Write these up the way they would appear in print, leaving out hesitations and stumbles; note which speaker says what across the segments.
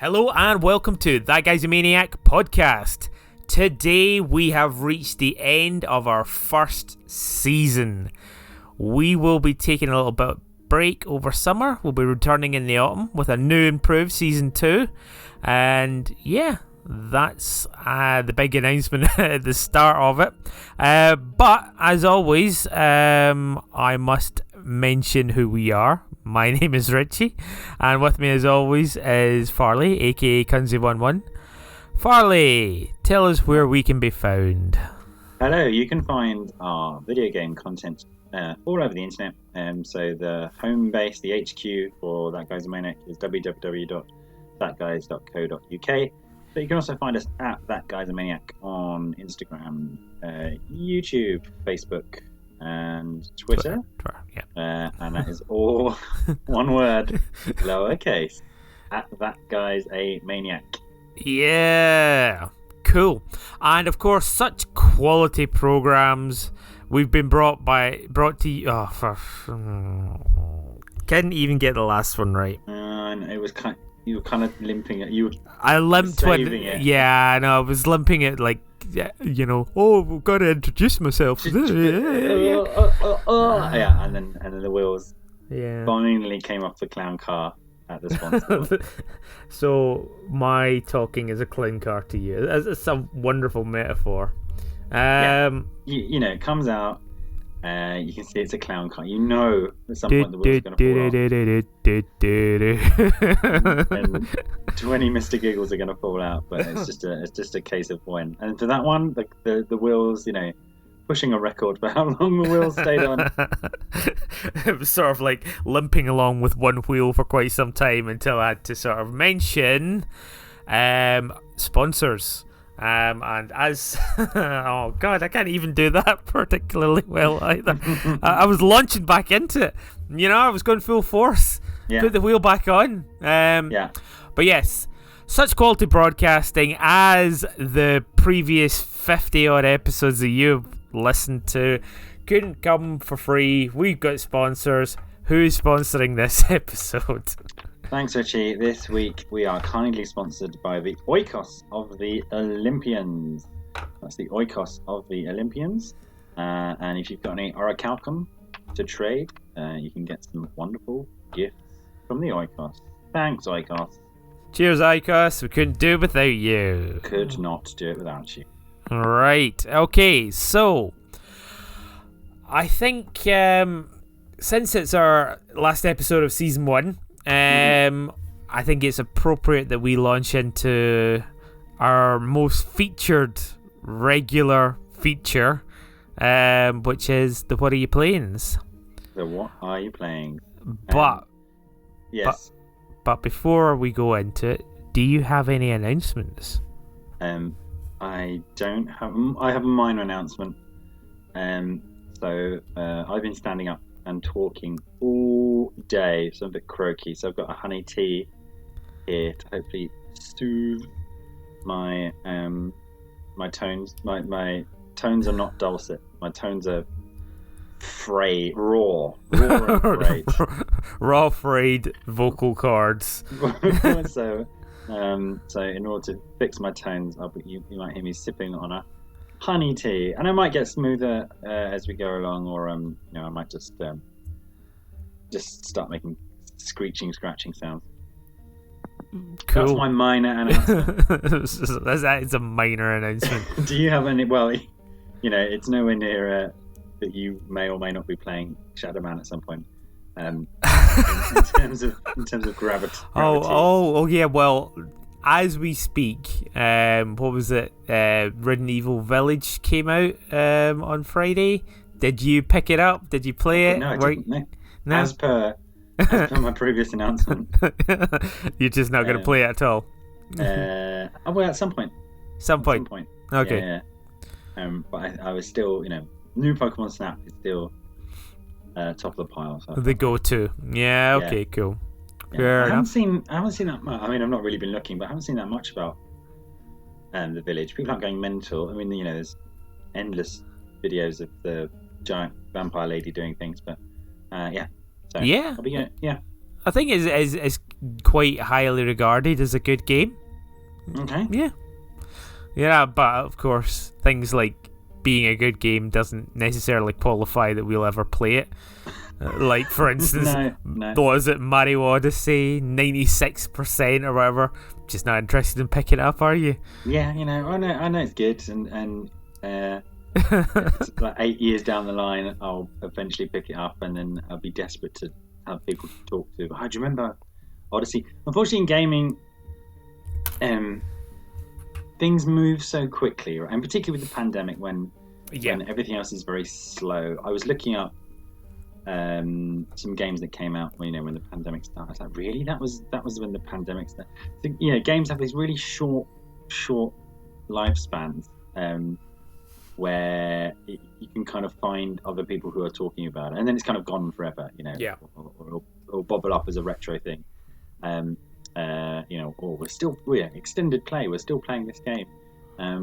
Speaker 1: Hello and welcome to That Guy's a Maniac podcast. Today we have reached the end of our first season. We will be taking a little bit break over summer. We'll be returning in the autumn with a new improved season 2. And yeah, that's the big announcement at the start of it. But as always, I must mention who we are. My name is Richie, and with me as always is Farley, aka Kunzi11. Farley, tell us where we can be found.
Speaker 2: Hello, you can find our video game content all over the internet. So the home base, the HQ for That Guy's a Maniac is www.thatguys.co.uk. But you can also find us at That Guy's a Maniac on Instagram, YouTube, Facebook, and Twitter. And that is all one word, lowercase, at That Guy's a Maniac.
Speaker 1: Yeah, cool. And of course, such quality programs we've been brought to you. Couldn't even get the last one right.
Speaker 2: And it was you were kind of limping it.
Speaker 1: I limped when
Speaker 2: it.
Speaker 1: Yeah, I know. I was limping it like. Yeah, we've got to introduce myself.
Speaker 2: Yeah, and then the wheels finally came off the clown car at the sponsor.
Speaker 1: So my talking is a clown car to you. It's a wonderful metaphor.
Speaker 2: It comes out. You can see it's a clown car. You know at some point the wheels are going to fall off. And 20 Mr. Giggles are going to fall out, but it's just a case of when. And for that one, the wheels, pushing a record for how long the wheels stayed on.
Speaker 1: It was sort of like limping along with one wheel for quite some time until I had to sort of mention sponsors. And as oh god, I can't even do that particularly well either. I was launching back into it. I was going full force. Put the wheel back on. But yes, such quality broadcasting as the previous 50 odd episodes that you've listened to couldn't come for free. We've got sponsors. Who's sponsoring this episode?
Speaker 2: Thanks, Richie. This week we are kindly sponsored by the Oikos of the Olympians. That's the Oikos of the Olympians. And if you've got any orichalcum to trade, you can get some wonderful gifts from the Oikos. Thanks, Oikos.
Speaker 1: Cheers, Oikos. We couldn't do it without you.
Speaker 2: Could not do it without you.
Speaker 1: All right. Okay, so I think since it's our last episode of Season 1, I think it's appropriate that we launch into our most featured regular feature, which is the What Are You Playing?
Speaker 2: The What Are You Playing?
Speaker 1: Yes. But before we go into it, do you have any announcements?
Speaker 2: I don't have. I have a minor announcement. So I've been standing up and talking all day, so I'm a bit croaky. So I've got a honey tea here to hopefully soothe my my tones. My tones are not dulcet. My tones are raw and frayed.
Speaker 1: Raw frayed vocal cords.
Speaker 2: So in order to fix my tones, you might hear me sipping on a honey tea, and I might get smoother as we go along, or I might just start making screeching, scratching sounds.
Speaker 1: Cool.
Speaker 2: That's my minor announcement.
Speaker 1: That is a minor announcement.
Speaker 2: Do you have any? Well, it's nowhere near that you may or may not be playing Shadow Man at some point. In terms of gravity.
Speaker 1: Oh yeah. Well, as we speak, what was it? Resident Evil Village came out on Friday. Did you pick it up? Did you play it?
Speaker 2: No, I didn't. No. As per my previous announcement.
Speaker 1: You're just not going to play it at all?
Speaker 2: Well, at some point.
Speaker 1: Some point. Okay.
Speaker 2: Yeah. But I was still, new Pokemon Snap is still top of the pile. So
Speaker 1: the go-to. Yeah. Okay. Cool.
Speaker 2: Yeah. I haven't seen that much. I mean, I've not really been looking, but I haven't seen that much about the village. People aren't going mental. I mean, there's endless videos of the giant vampire lady doing things, but So
Speaker 1: yeah.
Speaker 2: I'll be good. Yeah.
Speaker 1: I think it's quite highly regarded as a good game.
Speaker 2: Okay.
Speaker 1: Yeah, but of course, things like being a good game doesn't necessarily qualify that we'll ever play it. Like, for instance,
Speaker 2: no.
Speaker 1: what is it, Mario Odyssey, 96% or whatever? Just not interested in picking it up, are you?
Speaker 2: Yeah, I know it's good, and like 8 years down the line, I'll eventually pick it up, and then I'll be desperate to have people to talk to. Oh, do you remember Odyssey? Unfortunately, in gaming, things move so quickly, right? And particularly with the pandemic, when everything else is very slow. I was looking up some games that came out when the pandemic started. I was like, really? That was when the pandemic started. So, games have these really short lifespans, where you can kind of find other people who are talking about it, and then it's kind of gone forever, or bubble up as a retro thing. Or we're extended play. We're still playing this game,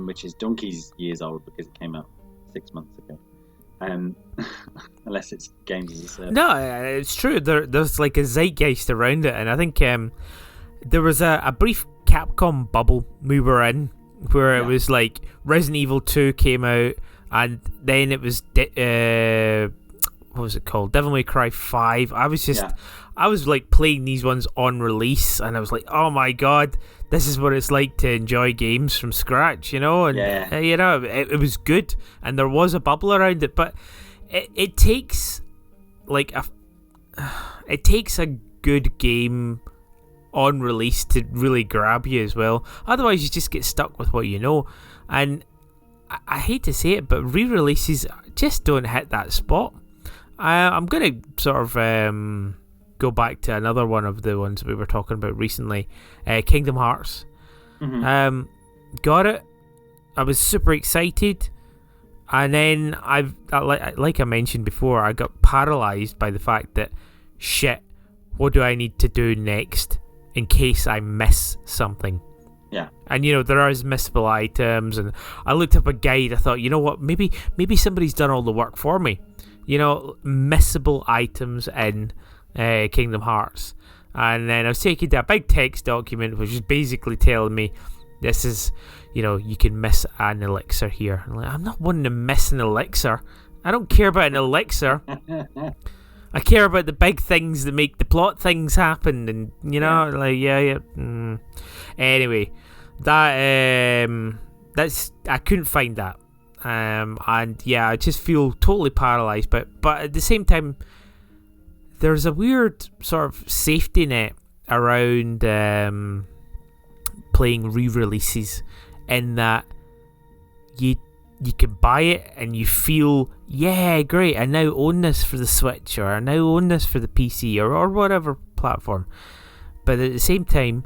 Speaker 2: which is donkey's years old because it came out 6 months ago. Unless it's games as a service.
Speaker 1: No, it's true. There's like a zeitgeist around it, and I think there was a brief Capcom bubble we were in where it was like Resident Evil 2 came out, and then it was what was it called? Devil May Cry 5. I was like playing these ones on release, and I was like, oh my god, this is what it's like to enjoy games from scratch, and it was good, and there was a bubble around it, but it takes a good game on release to really grab you as well. Otherwise, you just get stuck with what you know, and I hate to say it, but re-releases just don't hit that spot. I'm going to sort of go back to another one of the ones we were talking about recently, Kingdom Hearts.
Speaker 2: Mm-hmm.
Speaker 1: Got it. I was super excited, and then like I mentioned before, I got paralysed by the fact that, shit, what do I need to do next in case I miss something?
Speaker 2: Yeah.
Speaker 1: And there is missable items, and I looked up a guide. I thought, you know what, maybe somebody's done all the work for me. Missable items in Kingdom Hearts. And then I was taking that big text document, which is basically telling me this is, you can miss an elixir here. I'm not wanting to miss an elixir. I don't care about an elixir. I care about the big things that make the plot things happen, and Anyway, that's I couldn't find that, and I just feel totally paralysed. But at the same time, there's a weird sort of safety net around playing re-releases, in that you can buy it and you feel, yeah, great, I now own this for the Switch, or I now own this for the PC, or whatever platform. But at the same time,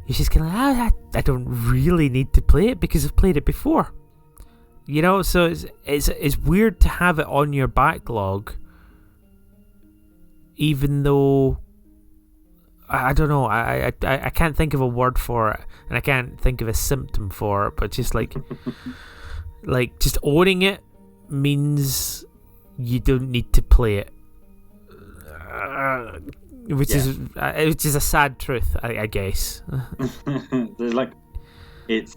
Speaker 1: you're just kind of like, I don't really need to play it because I've played it before. So it's weird to have it on your backlog, even though I don't know, I can't think of a word for it, and I can't think of a symptom for it, but just like just owning it means you don't need to play it, which is a sad truth, I guess.
Speaker 2: There's it's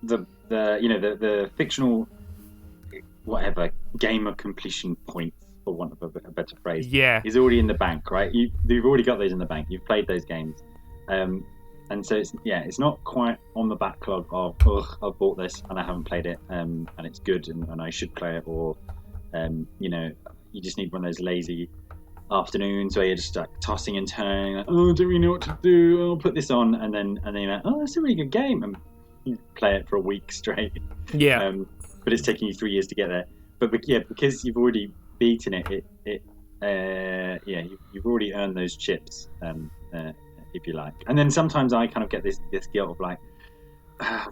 Speaker 2: the fictional whatever gamer completion points, for want of a better phrase, is already in the bank, right? You've already got those in the bank. You've played those games, and so it's not quite on the backlog of, I've bought this and I haven't played it, and it's good and I should play it, or you just need one of those lazy afternoons where you're just like tossing and turning, like, oh, don't really know what to do, I'll put this on, and then you're like, oh, that's a really good game, and you play it for a week straight. But it's taking you 3 years to get there. But because you've already beaten it, you've already earned those chips, if you like. And then sometimes I kind of get this guilt of like,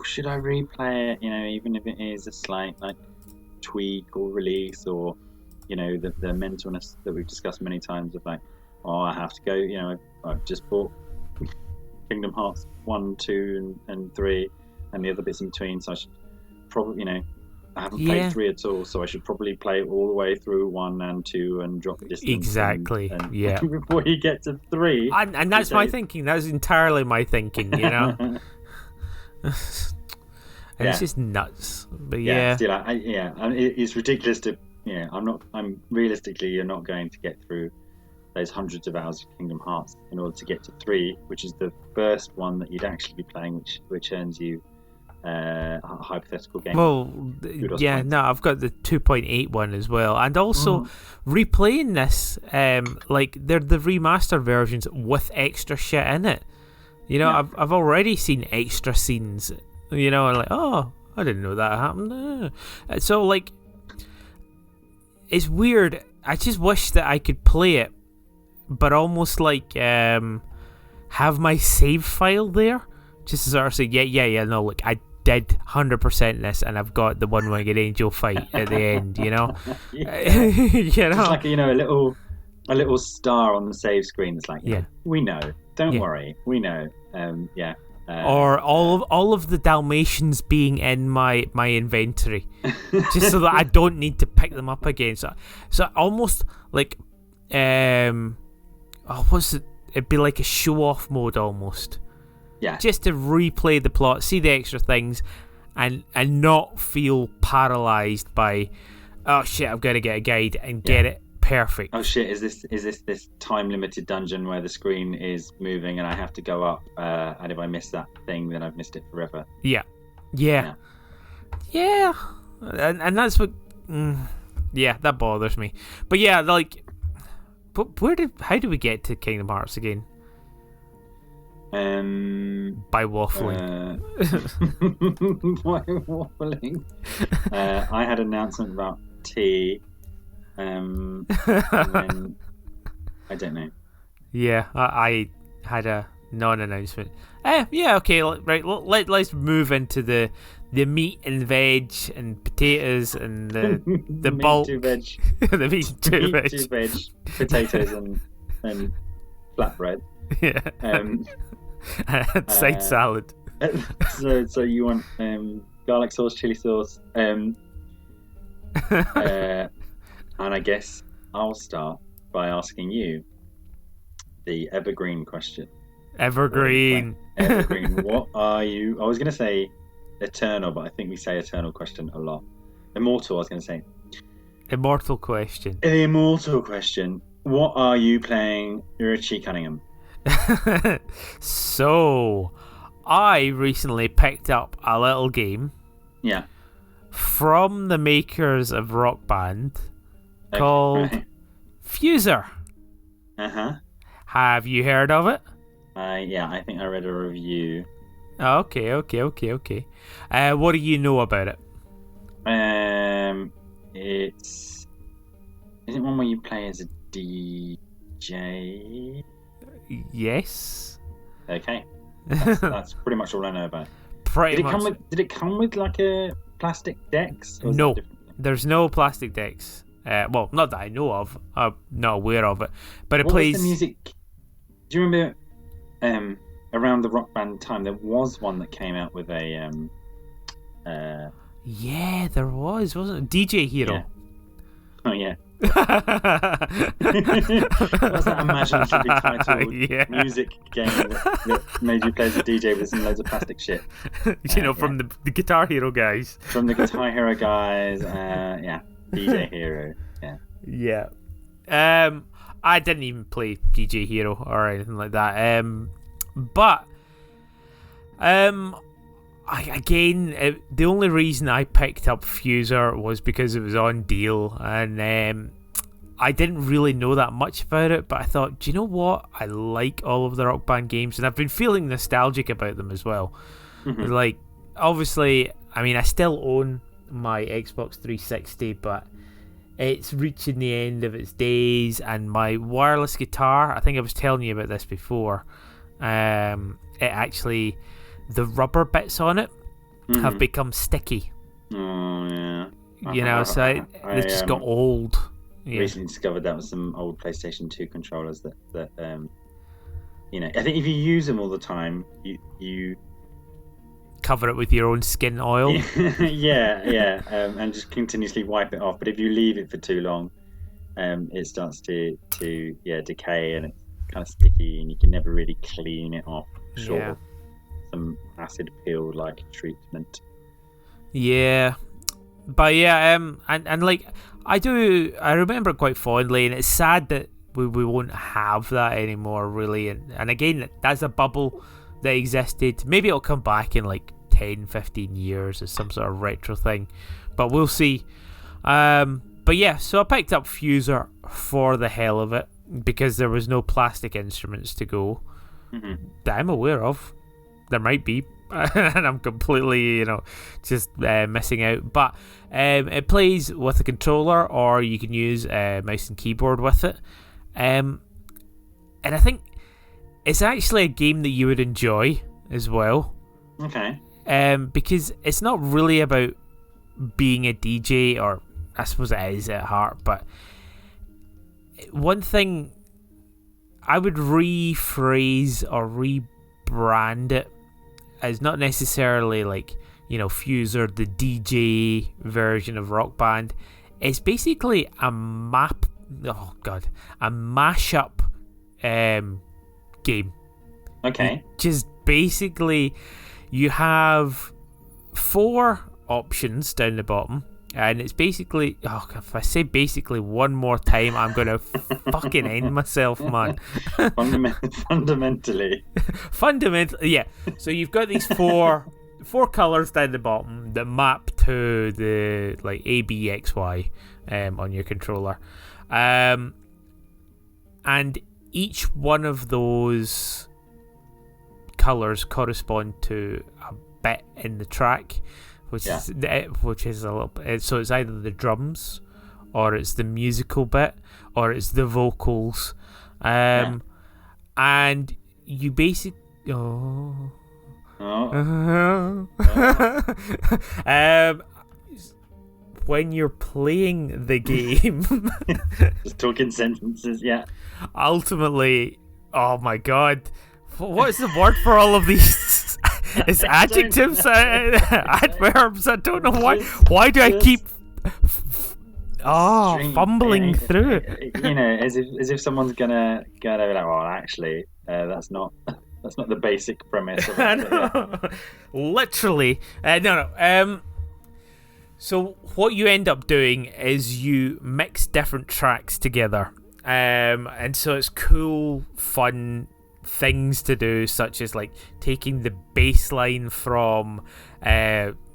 Speaker 2: should I replay it? Even if it is a slight like tweak or release, or the mentalness that we've discussed many times of like, I have to go. I've just bought Kingdom Hearts 1, 2, and 3, and the other bits in between, so I should probably I haven't played 3 at all, so I should probably play all the way through 1 and 2 and drop the distance.
Speaker 1: Exactly.
Speaker 2: And
Speaker 1: yeah.
Speaker 2: Before you get to 3.
Speaker 1: And that's my thinking. That's entirely my thinking. And it's just nuts. But yeah.
Speaker 2: Still, it's ridiculous to. Yeah, I'm realistically, you're not going to get through those hundreds of hours of Kingdom Hearts in order to get to 3, which is the first one that you'd actually be playing, which earns you a hypothetical game.
Speaker 1: Well, I've got the 2.8 one as well, and also replaying this, like they're the remastered versions with extra shit in it. I've already seen extra scenes. And like, oh, I didn't know that happened. So like, it's weird. I just wish that I could play it, but almost like have my save file there, just to sort of say, no, look, I did 100% this, and I've got the one-winged angel fight at the end.
Speaker 2: It's like a little star on the save screen. It's like, we know. Don't worry, we know.
Speaker 1: Or all of the Dalmatians being in my inventory, just so that I don't need to pick them up again. So almost like what's it? It'd be like a show-off mode almost.
Speaker 2: Yeah.
Speaker 1: Just to replay the plot, see the extra things, and not feel paralysed by, oh shit, I've got to get a guide and get it perfect.
Speaker 2: Oh shit, is this time-limited dungeon where the screen is moving and I have to go up, and if I miss that thing, then I've missed it forever. Yeah.
Speaker 1: And that's what, that bothers me. But yeah, like, but how do we get to Kingdom Hearts again? By waffling.
Speaker 2: By waffling. I had an announcement about tea. And then, I don't know.
Speaker 1: Yeah, I had a non-announcement. Okay, right. Let's move into the meat and veg and potatoes and the bulk.
Speaker 2: Meat to veg.
Speaker 1: The meat to veg.
Speaker 2: To veg. Potatoes and flatbread.
Speaker 1: Yeah. Side salad.
Speaker 2: So you want garlic sauce, chili sauce, and I guess I'll start by asking you the evergreen question.
Speaker 1: Evergreen.
Speaker 2: What are you? I was going to say eternal, but I think we say eternal question a lot. Immortal, I was going to say.
Speaker 1: Immortal question.
Speaker 2: The immortal question. What are you playing, Richie Cunningham?
Speaker 1: So, I recently picked up a little game.
Speaker 2: Yeah.
Speaker 1: From the makers of Rock Band. Called Fuser. Have you heard of it?
Speaker 2: I think I read a review.
Speaker 1: Okay. What do you know about it?
Speaker 2: Is it one where you play as a DJ?
Speaker 1: Yes.
Speaker 2: Okay. That's pretty much all I know about it. Did it come with like a plastic decks?
Speaker 1: No, there's no plastic decks. Well, not that I know of. I'm not aware of it. But it plays.
Speaker 2: Was the music? Do you remember around the Rock Band time there was one that came out with a
Speaker 1: Yeah, there was, wasn't it? DJ Hero.
Speaker 2: Yeah. Oh yeah. What's that imaginatively titled music game that made you play as a DJ with some loads of plastic shit?
Speaker 1: From the Guitar Hero guys.
Speaker 2: From the Guitar Hero guys, DJ Hero. Yeah.
Speaker 1: I didn't even play DJ Hero or anything like that. But the only reason I picked up Fuser was because it was on deal, and I didn't really know that much about it, but I thought, do you know what? I like all of the Rock Band games, and I've been feeling nostalgic about them as well. Mm-hmm. Like, obviously, I mean, I still own my Xbox 360, but it's reaching the end of its days, and my wireless guitar, I think I was telling you about this before, the rubber bits on it have become sticky.
Speaker 2: Oh, yeah.
Speaker 1: So they've just got old. Yeah.
Speaker 2: Recently discovered that was some old PlayStation 2 controllers that I think if you use them all the time, you
Speaker 1: cover it with your own skin oil.
Speaker 2: yeah, and just continuously wipe it off. But if you leave it for too long, it starts to decay, and it's kind of sticky, and you can never really clean it off short of some acid peel like treatment.
Speaker 1: Yeah, but and like I remember it quite fondly, and it's sad that we won't have that anymore, really. And again, that's a bubble that existed. Maybe it'll come back in like 10, 15 years as some sort of retro thing, but we'll see. But yeah, so I picked up Fuser for the hell of it because there was no plastic instruments to go that I'm aware of. There might be, and I'm completely, just missing out. But it plays with a controller, or you can use mouse and keyboard with it. And I think it's actually a game that you would enjoy as well.
Speaker 2: Okay.
Speaker 1: Because it's not really about being a DJ, or I suppose it is at heart, but one thing I would rephrase or rebrand it as not necessarily like, Fuser, the DJ version of Rock Band. It's basically a mashup game.
Speaker 2: Okay.
Speaker 1: Just basically, you have 4 options down the bottom, and it's basically, if I say basically one more time, I'm gonna fucking end myself, man.
Speaker 2: Fundamentally,
Speaker 1: yeah. So you've got these four colors down the bottom that map to the like A, B, X, Y on your controller, and each one of those colors correspond to a bit in the track, which is a little bit. So it's either the drums, or it's the musical bit, or it's the vocals, and you basically when you're playing the game,
Speaker 2: just talking sentences,
Speaker 1: ultimately, oh my god, what is the word for all of these? It's adjectives, adverbs. I don't know why. Why do I keep fumbling through it?
Speaker 2: As if someone's gonna be like, well, actually, that's not the basic premise of it.
Speaker 1: Literally, no. So what you end up doing is you mix different tracks together, and so it's cool, fun things to do, such as like taking the bass line from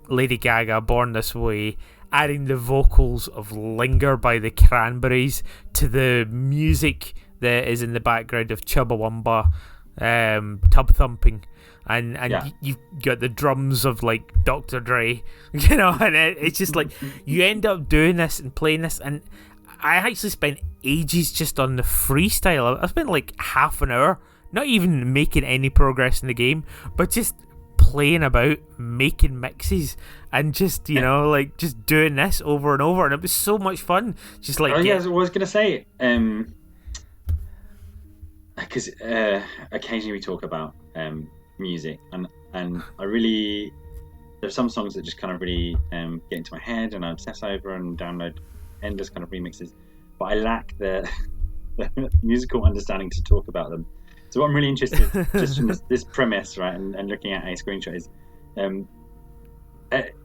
Speaker 1: Lady Gaga, Born This Way, adding the vocals of Linger by the Cranberries to the music that is in the background of Chubbawamba, Tub Thumping, and you've got the drums of like Dr. Dre, and it's just like you end up doing this and playing this. And I actually spent ages just on the freestyle. I spent like half an hour not even making any progress in the game, but just playing about, making mixes, and just like just doing this over and over, and it was so much fun. Just like
Speaker 2: I was gonna say, because occasionally we talk about music, and I really, there's some songs that just kind of really get into my head, and I obsess over and download endless kind of remixes, but I lack the musical understanding to talk about them. So what I'm really interested, just from this premise, right, and looking at a screenshot,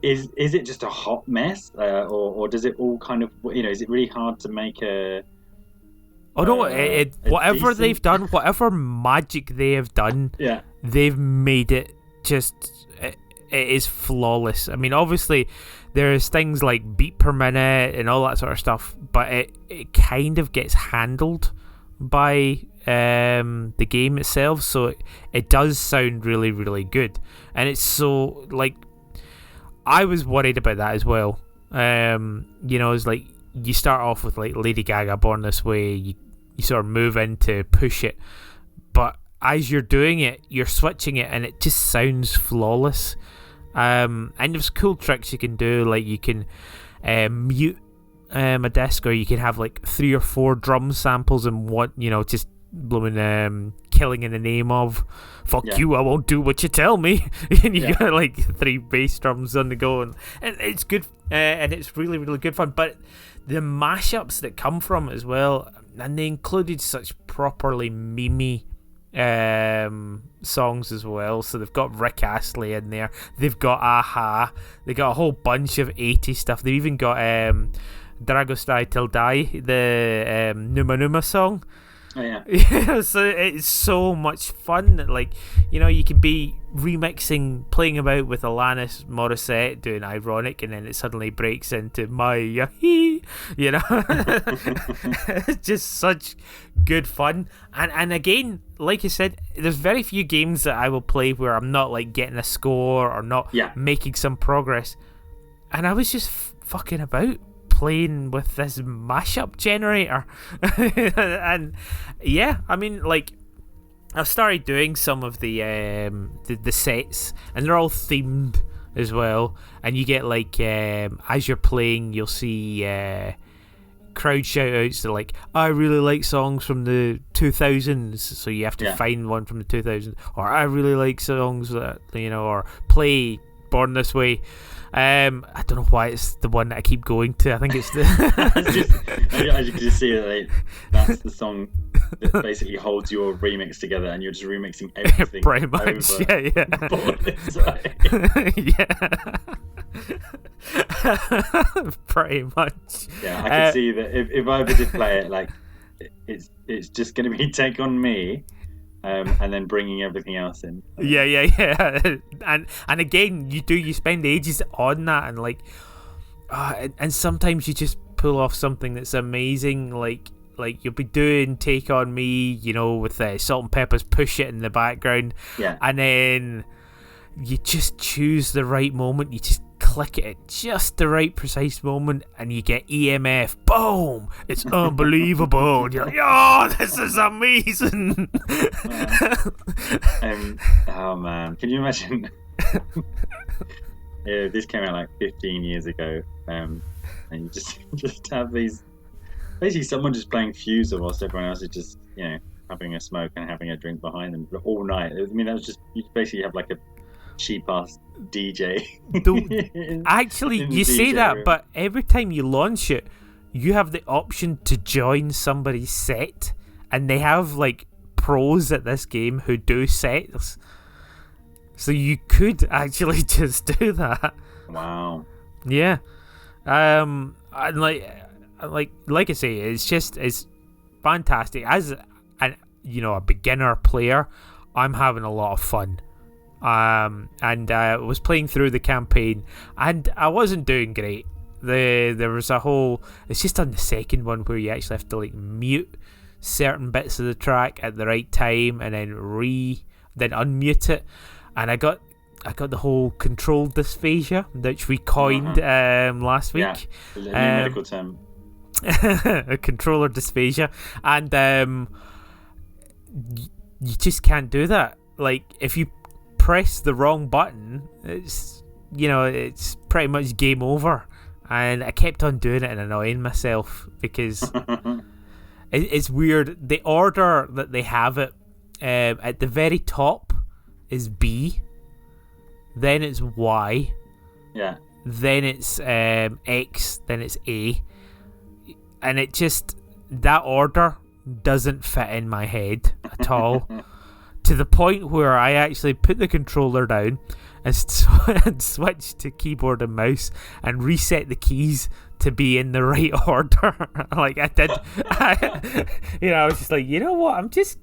Speaker 2: is it just a hot mess, or does it all kind of, is it really hard to make a?
Speaker 1: Oh no! Whatever they've done, whatever magic they have done, they've made it just. It is flawless. I mean, obviously, there's things like beat per minute and all that sort of stuff, but it kind of gets handled by the game itself, so it does sound really, really good. And it's so, like, I was worried about that as well. It's like you start off with like Lady Gaga, Born This Way, you sort of move into Push It, but as you're doing it, you're switching it, and it just sounds flawless. And there's cool tricks you can do, like you can mute a disc, or you can have like 3 or 4 drum samples in one, just blooming killing in the name of fuck
Speaker 2: Yeah.
Speaker 1: you, I won't do what you tell me. And you got like 3 bass drums on the go, and it's good, and it's really, really good fun. But the mashups that come from it as well, and they included such properly memey songs as well. So they've got Rick Astley in there, they've got Aha, they got a whole bunch of 80s stuff. They've even got Dragostai Till Die, the Numa Numa song.
Speaker 2: Oh, yeah.
Speaker 1: Yeah, so it's so much fun that, like, you know, you can be remixing, playing about with Alanis Morissette doing Ironic, and then it suddenly breaks into My Hee, you know. It's just such good fun. And again, like I said, there's very few games that I will play where I'm not like getting a score or not making some progress. And I was just fucking about playing with this mashup generator. And yeah, I mean, like, I've started doing some of the sets, and they're all themed as well. And you get like as you're playing, you'll see crowd shout outs that like, I really like songs from the 2000s, so you have to find one from the 2000s, or I really like songs that, you know, or play Born This Way. I don't know why it's the one that I keep going to. I think it's the
Speaker 2: as you can just see, like, that's the song that basically holds your remix together, and you're just remixing everything
Speaker 1: pretty much
Speaker 2: over.
Speaker 1: yeah
Speaker 2: Born This Way.
Speaker 1: Yeah. Pretty much.
Speaker 2: Yeah, I can see that if I ever did play it, like, it's just going to be Take On Me, and then bringing everything else in.
Speaker 1: Yeah. And again, you spend ages on that, and like, and sometimes you just pull off something that's amazing. Like you'll be doing Take On Me, you know, with Salt and Pepper's Push It in the background.
Speaker 2: Yeah.
Speaker 1: And then you just choose the right moment. You just click it at just the right precise moment, and you get EMF. Boom! It's unbelievable. And you're like, oh, this is amazing.
Speaker 2: Oh man, can you imagine? Yeah, this came out like 15 years ago, and you just have these. Basically, someone just playing Fuser whilst everyone else is just, you know, having a smoke and having a drink behind them all night. I mean, that was just, you basically have like a cheap ass DJ.
Speaker 1: Actually, you say that, room. But every time you launch it, you have the option to join somebody's set, and they have like pros at this game who do sets, so you could actually just do that.
Speaker 2: Wow.
Speaker 1: Yeah. And like I say, it's fantastic. As a beginner player, I'm having a lot of fun. And I was playing through the campaign, and I wasn't doing great. There was a whole, it's just on the second one where you actually have to like mute certain bits of the track at the right time, and then unmute it. And I got the whole control dysphagia, which we coined last week.
Speaker 2: Yeah, a new medical term.
Speaker 1: A controller dysphagia, and you just can't do that. Like, if you press the wrong button, it's pretty much game over. And I kept on doing it and annoying myself because it's weird. The order that they have it, at the very top is B, then it's Y, then it's X, then it's A. And it just, that order doesn't fit in my head at all. To the point where I actually put the controller down and switched to keyboard and mouse and reset the keys to be in the right order. Like I did. I was just like, you know what? I'm just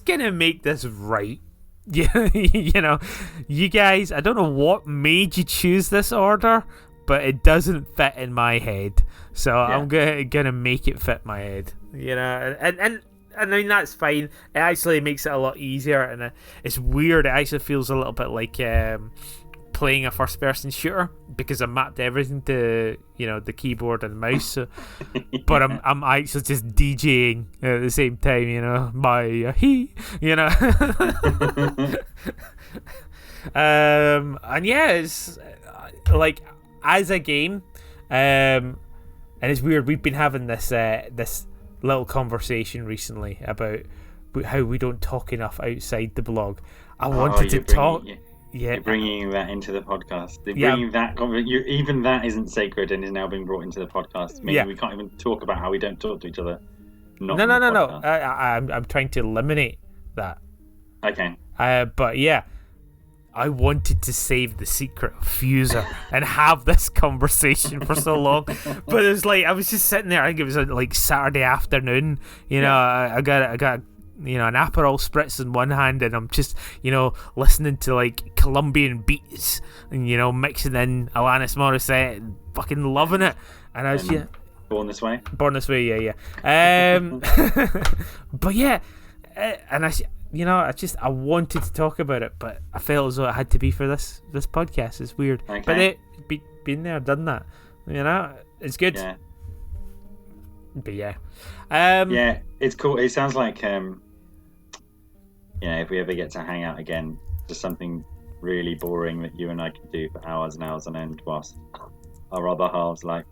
Speaker 1: gonna make this right. Yeah, you guys, I don't know what made you choose this order, but it doesn't fit in my head. So I'm gonna make it fit my head, and I mean, that's fine. It actually makes it a lot easier, and it's weird. It actually feels a little bit like playing a first-person shooter because I mapped everything to the keyboard and mouse. So, but I'm actually just DJing at the same time. My and yeah, it's like as a game, and it's weird. We've been having this little conversation recently about how we don't talk enough outside the blog. I wanted to talk. Yeah,
Speaker 2: you're bringing that into the podcast. Even that isn't sacred and is now being brought into the podcast. Meaning we can't even talk about how we don't talk to each other.
Speaker 1: No. I'm trying to eliminate that.
Speaker 2: Okay.
Speaker 1: But yeah, I wanted to save the secret of Fuser and have this conversation for so long. But it was like, I was just sitting there, I think it was like Saturday afternoon, I got an Aperol Spritz in one hand, and I'm just, listening to like Colombian beats and, mixing in Alanis Morissette and fucking loving it. And I was
Speaker 2: Born This Way?
Speaker 1: Born This Way, yeah. But yeah, and I wanted to talk about it, but I felt as though it had to be for this podcast. It's weird.
Speaker 2: Okay.
Speaker 1: But been there, done that. It's good.
Speaker 2: Yeah.
Speaker 1: But yeah.
Speaker 2: Yeah, it's cool. It sounds like, if we ever get to hang out again, just something really boring that you and I can do for hours and hours on end whilst our other halves, like,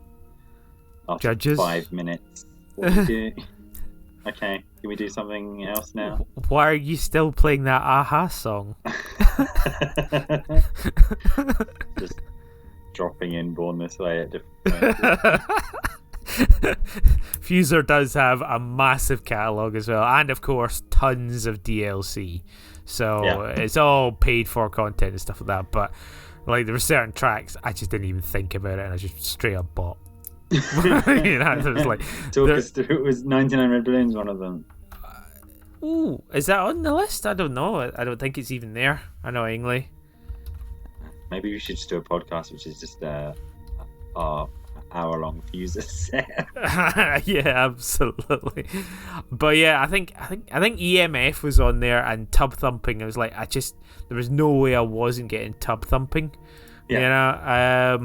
Speaker 2: after
Speaker 1: Judges.
Speaker 2: 5 minutes. What do we do? Okay, can we do something else now?
Speaker 1: Why are you still playing that Aha song?
Speaker 2: Just dropping in Born This Way at different points.
Speaker 1: Fuser does have a massive catalogue as well, and of course tons of DLC, so it's all paid for content and stuff like that. But like, there were certain tracks I just didn't even think about it, and I just straight up bought. It was like,
Speaker 2: talk us through. It was 99 Red Balloons, one of them.
Speaker 1: Ooh, is that on the list? I don't know. I don't think it's even there, annoyingly.
Speaker 2: Maybe we should just do a podcast which is just our hour-long Fuser set.
Speaker 1: Yeah, absolutely. But yeah, I think EMF was on there, and Tub Thumping. I was like, there was no way I wasn't getting Tub Thumping.
Speaker 2: Yeah.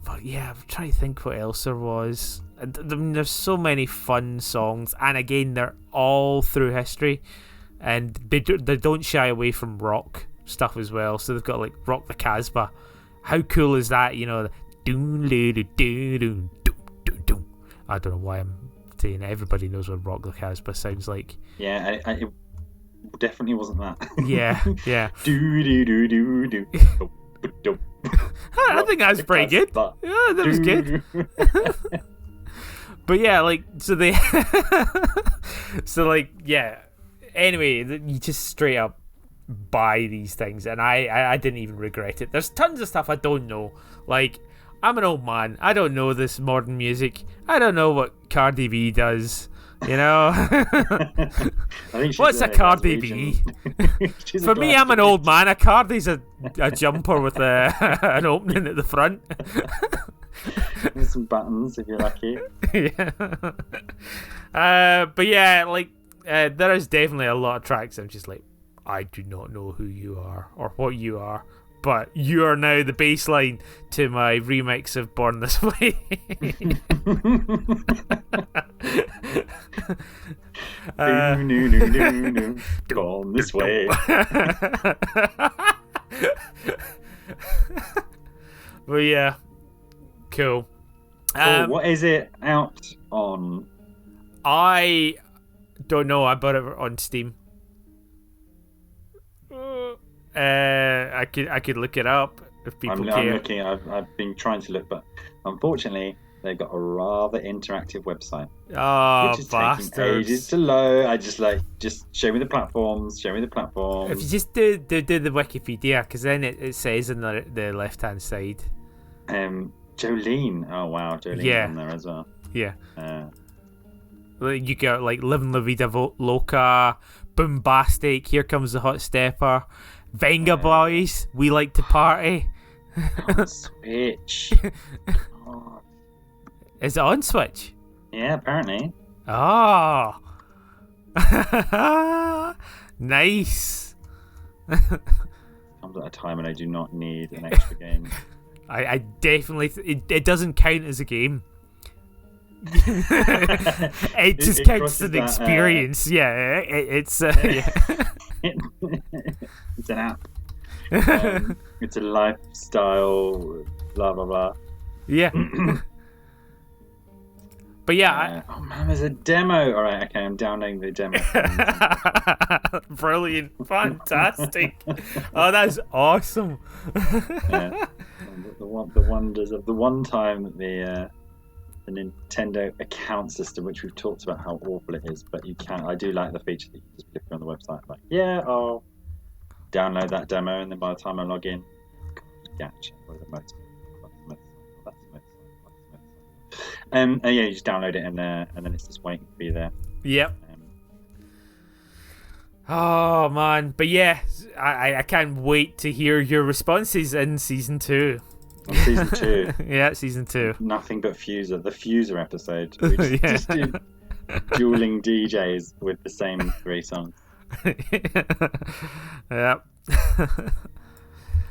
Speaker 1: But yeah, I'm trying to think what else there was. There's so many fun songs, and again, they're all through history, and they don't shy away from rock stuff as well. So they've got like Rock the Casbah. How cool is that? I don't know why I'm saying it. Everybody knows what Rock the Casbah sounds like.
Speaker 2: Yeah, it definitely wasn't that.
Speaker 1: Yeah.
Speaker 2: Do.
Speaker 1: I think that's pretty good. Yeah, that was good. But yeah, anyway, you just straight up buy these things, and I didn't even regret it. There's tons of stuff I don't know. Like, I'm an old man, I don't know this modern music. I don't know what Cardi B does.
Speaker 2: I think
Speaker 1: what's a Cardi B? For me, I'm an old man. A Cardi's a jumper with an opening at the front.
Speaker 2: With some buttons if you're lucky.
Speaker 1: Yeah. But yeah, there is definitely a lot of tracks I'm just like, I do not know who you are or what you are, but you are now the baseline to my remix of Born This Way.
Speaker 2: Born This Way.
Speaker 1: But yeah, cool.
Speaker 2: What is it out on?
Speaker 1: I don't know. I bought it on Steam. I could look it up if people care.
Speaker 2: I'm looking. I've been trying to look, but unfortunately, they've got a rather interactive website.
Speaker 1: Oh,
Speaker 2: which is
Speaker 1: bastards!
Speaker 2: Taking ages to load. I just show me the platforms. Show me the platforms.
Speaker 1: If you just do the Wikipedia, because then it says on the left hand side.
Speaker 2: Jolene. Oh wow, Jolene's on there as well.
Speaker 1: Yeah. You got like Livin' La Vida Loca, Boombastic, Here Comes the Hot Stepper, Venga Boys, We Like to Party.
Speaker 2: On Switch. Oh.
Speaker 1: Is it on Switch?
Speaker 2: Yeah, apparently.
Speaker 1: Oh. Nice.
Speaker 2: Comes at a time when I do not need an extra game.
Speaker 1: I definitely... it doesn't count as a game. It just counts as an experience. It's
Speaker 2: it's an app. It's a lifestyle. Blah blah blah.
Speaker 1: Yeah. But yeah,
Speaker 2: oh man, there's a demo. All right, okay, I'm downloading the demo.
Speaker 1: brilliant, fantastic. Oh, that's awesome.
Speaker 2: Yeah. The wonders of the one time that the Nintendo account system, which we've talked about how awful it is, but you can. I do like the feature that you just click on the website, like, yeah, I'll download that demo, and then by the time I log in, gotcha. And yeah, you just download it, and then it's just waiting for you there.
Speaker 1: Yep. Oh man, but yeah, I can't wait to hear your responses in season 2.
Speaker 2: On season 2.
Speaker 1: Yeah, season 2.
Speaker 2: Nothing but Fuser, the Fuser episode. We just do dueling DJs with the same 3 songs.
Speaker 1: Yep.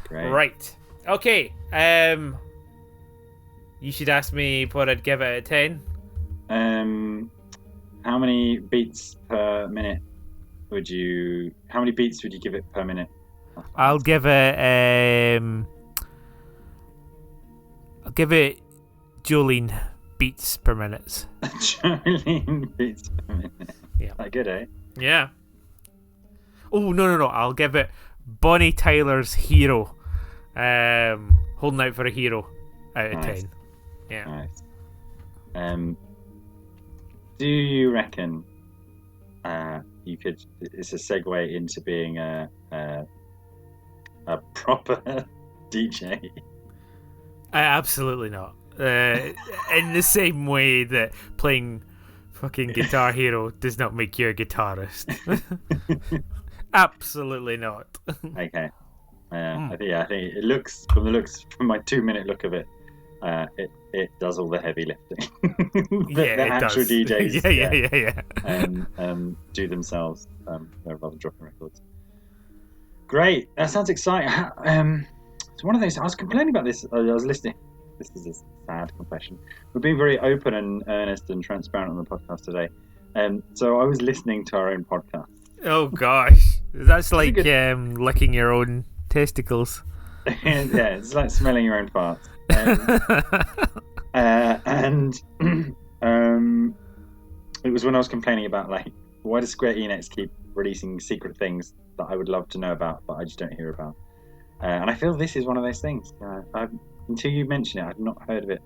Speaker 2: Great.
Speaker 1: Right. Okay. You should ask me what I'd give it out of 10.
Speaker 2: How many beats per minute would you give it per minute?
Speaker 1: I'll give it Jolene beats per minute.
Speaker 2: Jolene beats per minute.
Speaker 1: Yeah.
Speaker 2: That good, eh?
Speaker 1: Yeah. Oh, no. I'll give it Bonnie Tyler's Hero. Holding out for a hero out of 10. Yeah.
Speaker 2: Nice. Do you reckon you could? It's a segue into being a proper DJ.
Speaker 1: Absolutely not. In the same way that playing fucking Guitar Hero does not make you a guitarist. Absolutely not.
Speaker 2: Okay. I think it looks from my 2-minute look of it. It does all the heavy lifting. the actual does. DJs, yeah. Do themselves. They're rather dropping records. Great, that sounds exciting. It's one of those. I was complaining about this. I was listening. This is a sad confession. We're being very open and earnest and transparent on the podcast today. So I was listening to our own podcast.
Speaker 1: Oh gosh, that's like licking your own testicles.
Speaker 2: Yeah, it's like smelling your own farts. And it was when I was complaining about, like, why does Square Enix keep releasing secret things that I would love to know about but I just don't hear about, and I feel this is one of those things. Until you mention it, I've not heard of it.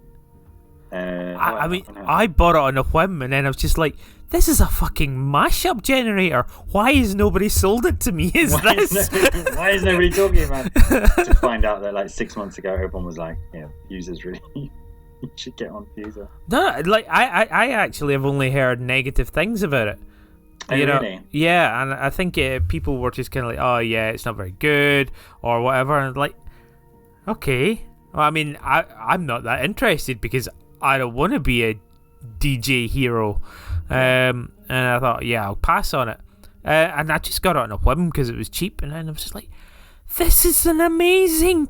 Speaker 1: I bought it on a whim, and then I was just like, this is a fucking mashup generator. Why has nobody sold it to me?
Speaker 2: Why is nobody talking about it? To find out that, like, 6 months ago, everyone was like, yeah, Fuser's really... you should get on Fuser.
Speaker 1: No, like, I actually have only heard negative things about it.
Speaker 2: Oh, really?
Speaker 1: Yeah, and I think people were just kind of like, oh, yeah, it's not very good, or whatever. And like, okay. Well, I mean, I'm not that interested because I don't want to be a DJ hero. And I thought, yeah, I'll pass on it. And I just got it on a whim because it was cheap. And then I was just like, this is an amazing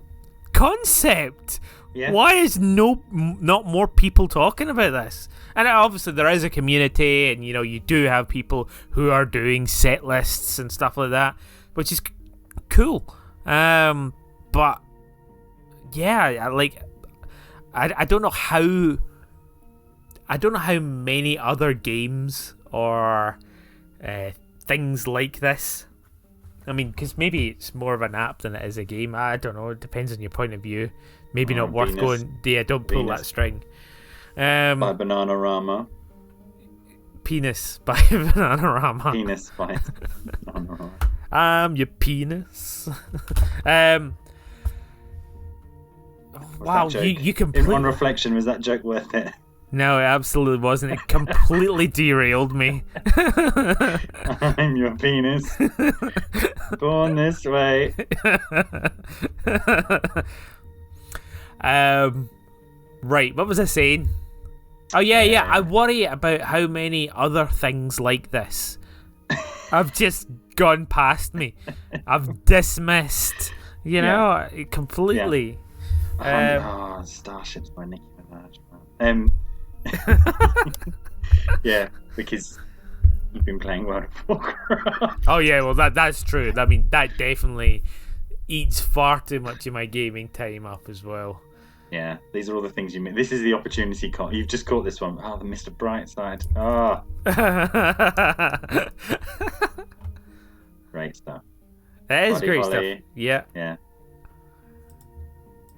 Speaker 1: concept. Yeah. Why is not more people talking about this? And obviously there is a community, and you do have people who are doing set lists and stuff like that, which is cool. But yeah, like I don't know how many other games or things like this. I mean, because maybe it's more of an app than it is a game. I don't know. It depends on your point of view. Maybe not worth going. Yeah, don't pull that string.
Speaker 2: By Bananarama.
Speaker 1: Penis by Bananarama.
Speaker 2: Penis by Bananarama.
Speaker 1: I'm your penis. Wow, you completely...
Speaker 2: On reflection, was that joke worth it?
Speaker 1: No, it absolutely wasn't. It completely derailed me.
Speaker 2: I'm your penis. Born this way.
Speaker 1: Right, what was I saying? Oh, yeah, I worry about how many other things like this have just gone past me. I've dismissed, completely.
Speaker 2: Starships by Nicki Minaj. Yeah, because you've been playing World of Warcraft.
Speaker 1: Oh yeah, well that's true. I mean, that definitely eats far too much of my gaming time up as well.
Speaker 2: Yeah, these are all the things you mean. This is the opportunity cost. You've just caught this one. Oh, the Mr. Brightside. Ah, great stuff.
Speaker 1: It is
Speaker 2: Buddy
Speaker 1: great
Speaker 2: Holly.
Speaker 1: stuff. Yeah.
Speaker 2: Yeah.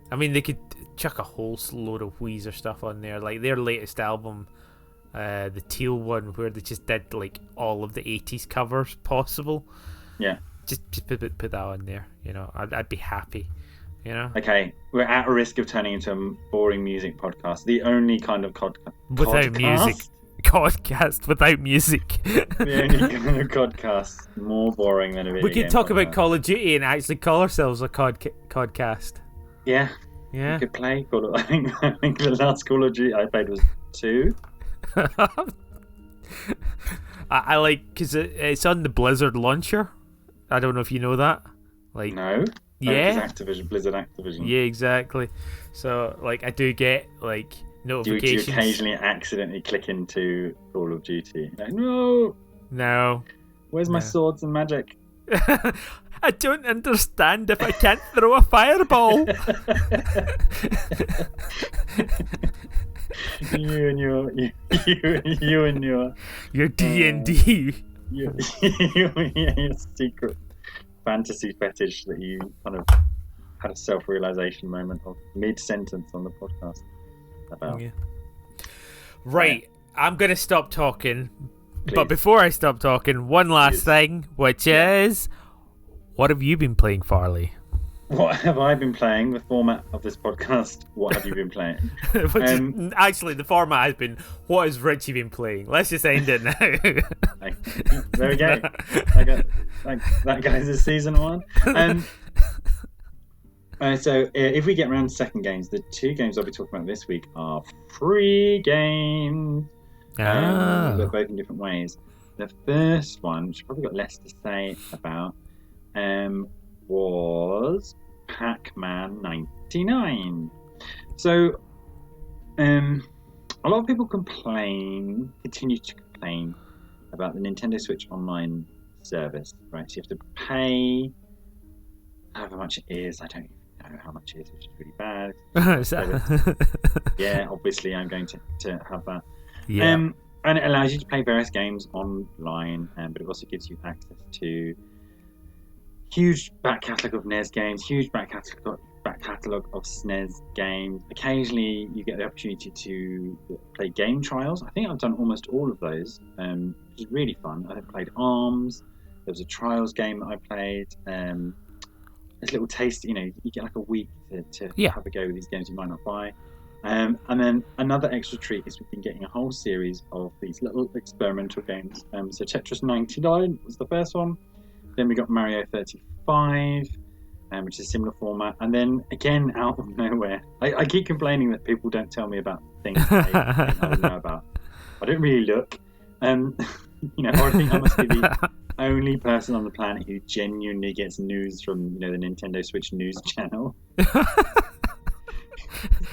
Speaker 1: I mean, they could chuck a whole load of Weezer stuff on there, like their latest album, the Teal one, where they just did like all of the 80s covers possible.
Speaker 2: Yeah.
Speaker 1: Just put that on there. You know, I'd be happy. You know.
Speaker 2: Okay, we're at a risk of turning into a boring music podcast. The only kind of
Speaker 1: without music. Podcast without music.
Speaker 2: The only kind of podcast more boring than a video
Speaker 1: We could
Speaker 2: game
Speaker 1: talk
Speaker 2: podcast.
Speaker 1: about Call of Duty and actually call ourselves a codcast.
Speaker 2: Yeah.
Speaker 1: Yeah.
Speaker 2: You could play Call of I think the last Call of Duty I played was 2.
Speaker 1: I like, because it's on the Blizzard launcher. I don't know if you know that. Like,
Speaker 2: No.
Speaker 1: Yeah.
Speaker 2: Oh, Activision, Blizzard Activision.
Speaker 1: Yeah, exactly. So, like, I do get like
Speaker 2: Do
Speaker 1: notifications.
Speaker 2: you occasionally accidentally click into Call of Duty? Like, no.
Speaker 1: No.
Speaker 2: Where's my swords and magic?
Speaker 1: I don't understand if I can't throw a fireball.
Speaker 2: you and your
Speaker 1: Your D&D.
Speaker 2: your secret fantasy fetish that you kind of had a self-realization moment of mid-sentence on the podcast about.
Speaker 1: Yeah. Right, I'm going to stop talking.
Speaker 2: Please.
Speaker 1: But before I stop talking, one last thing, which is, what have you been playing, Farley?
Speaker 2: What have I been playing? The format of this podcast, what have you been playing?
Speaker 1: Actually, the format has been, what has Richie been playing? Let's just end it now.
Speaker 2: There we go. That guy's a season 1. So if we get around to second games, the 2 games I'll be talking about this week are free games. They're both in different ways. The first one, which I've probably got less to say about, was Pac-Man 99. So, a lot of people continue to complain about the Nintendo Switch Online service, right? So you have to pay however much it is. I don't even know how much it is, which is really bad. Yeah, obviously I'm going to have that.
Speaker 1: Yeah.
Speaker 2: And it allows you to play various games online, but it also gives you access to huge back catalogue of NES games, huge back catalogue of SNES games. Occasionally you get the opportunity to play game trials. I think I've done almost all of those, which is really fun. I played ARMS. There was a trials game that I played. This little taste, you get like a week to have a go with these games you might not buy. And then another extra treat is we've been getting a whole series of these little experimental games. So Tetris 99 was the first one. Then we got Mario 35, which is a similar format. And then, again, out of nowhere, I keep complaining that people don't tell me about things I don't know about. I don't really look. Or I think I must be the only person on the planet who genuinely gets news from, the Nintendo Switch news channel.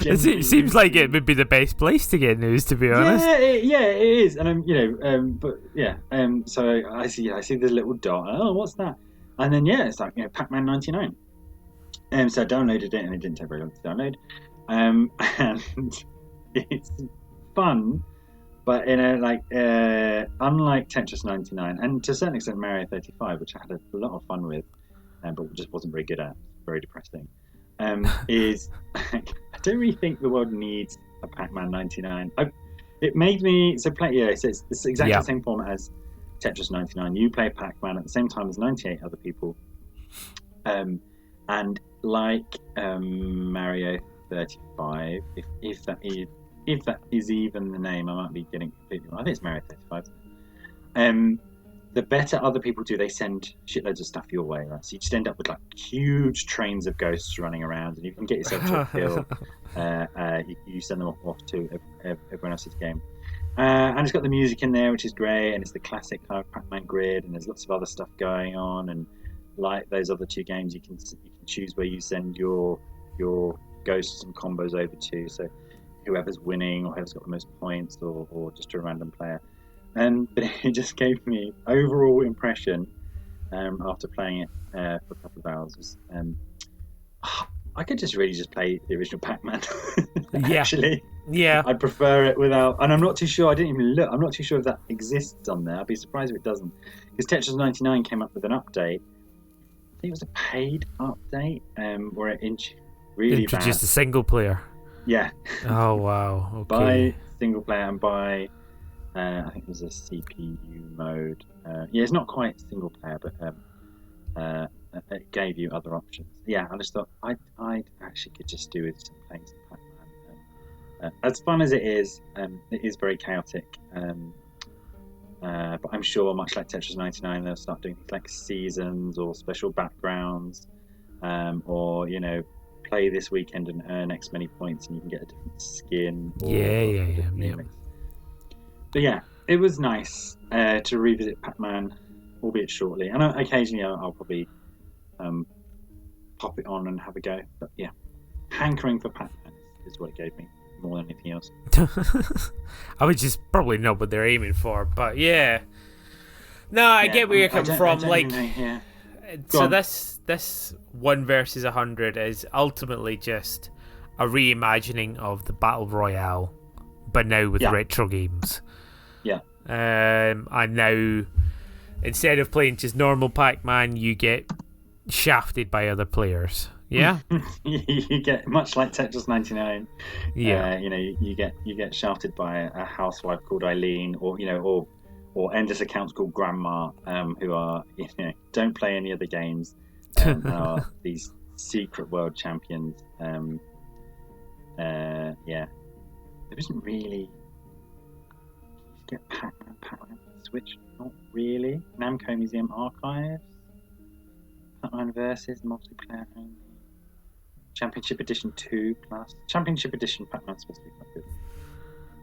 Speaker 1: It seems like it would be the best place to get news, to be honest.
Speaker 2: Yeah, it is, and so I see the little dot. Oh, what's that? And then it's like Pac-Man 99. So I downloaded it, and it didn't take very long to download. And it's fun, but unlike Tetris 99, and to a certain extent Mario 35, which I had a lot of fun with, but just wasn't very good at. Very depressing. Is I don't really think the world needs a Pac-Man 99. It made me play. So it's exactly the same format as Tetris 99. You play Pac-Man at the same time as 98 other people, and like Mario 35, if that is even the name, I might be getting completely wrong. I think it's Mario 35. The better other people do, they send shitloads of stuff your way, right? So you just end up with like huge trains of ghosts running around, and you can get yourself to a kill. You send them off to everyone else's game, and it's got the music in there, which is great, and it's the classic kind of Pac-Man grid, and there's lots of other stuff going on, and like those other 2 games, you can choose where you send your ghosts and combos over to. So whoever's winning, or whoever's got the most points, or just a random player. But it just gave me overall impression after playing it for a couple of hours. I could just really just play the original Pac-Man.
Speaker 1: Yeah.
Speaker 2: Actually,
Speaker 1: Yeah.
Speaker 2: I'd prefer it without. And I'm not too sure. I didn't even look. I'm not too sure if that exists on there. I'd be surprised if it doesn't. Because Tetris 99 came up with an update. I think it was a paid update, where it really
Speaker 1: introduced
Speaker 2: bad.
Speaker 1: a single player.
Speaker 2: Yeah.
Speaker 1: Oh wow. Okay.
Speaker 2: By single player and by I think it was a CPU mode. Yeah, it's not quite single player, but it gave you other options. Yeah, I just thought I actually could just do with some playing some Pac-Man. As fun as it is very chaotic. But I'm sure, much like Tetris 99, they'll start doing things like seasons or special backgrounds, or play this weekend and earn X many points, and you can get a different skin.
Speaker 1: Yeah.
Speaker 2: But yeah, it was nice to revisit Pac-Man, albeit shortly, and occasionally I'll probably pop it on and have a go. But yeah, hankering for Pac-Man is what it gave me more than anything else.
Speaker 1: I would just probably know what they're aiming for, but yeah. No, I get where you're coming from. So this 1 versus 100 is ultimately just a reimagining of the Battle Royale, but now with retro games.
Speaker 2: Yeah.
Speaker 1: And now, instead of playing just normal Pac-Man, you get shafted by other players. Yeah.
Speaker 2: You get, much like Tetris 99.
Speaker 1: Yeah.
Speaker 2: You get shafted by a housewife called Eileen, or endless accounts called Grandma, who are don't play any other games, are these secret world champions. There isn't really. You get Pac-Man Switch, not really. Namco Museum Archives, Pac-Man Versus multiplayer only. Championship Edition 2 plus. Championship Edition Pac-Man's supposed to be quite good.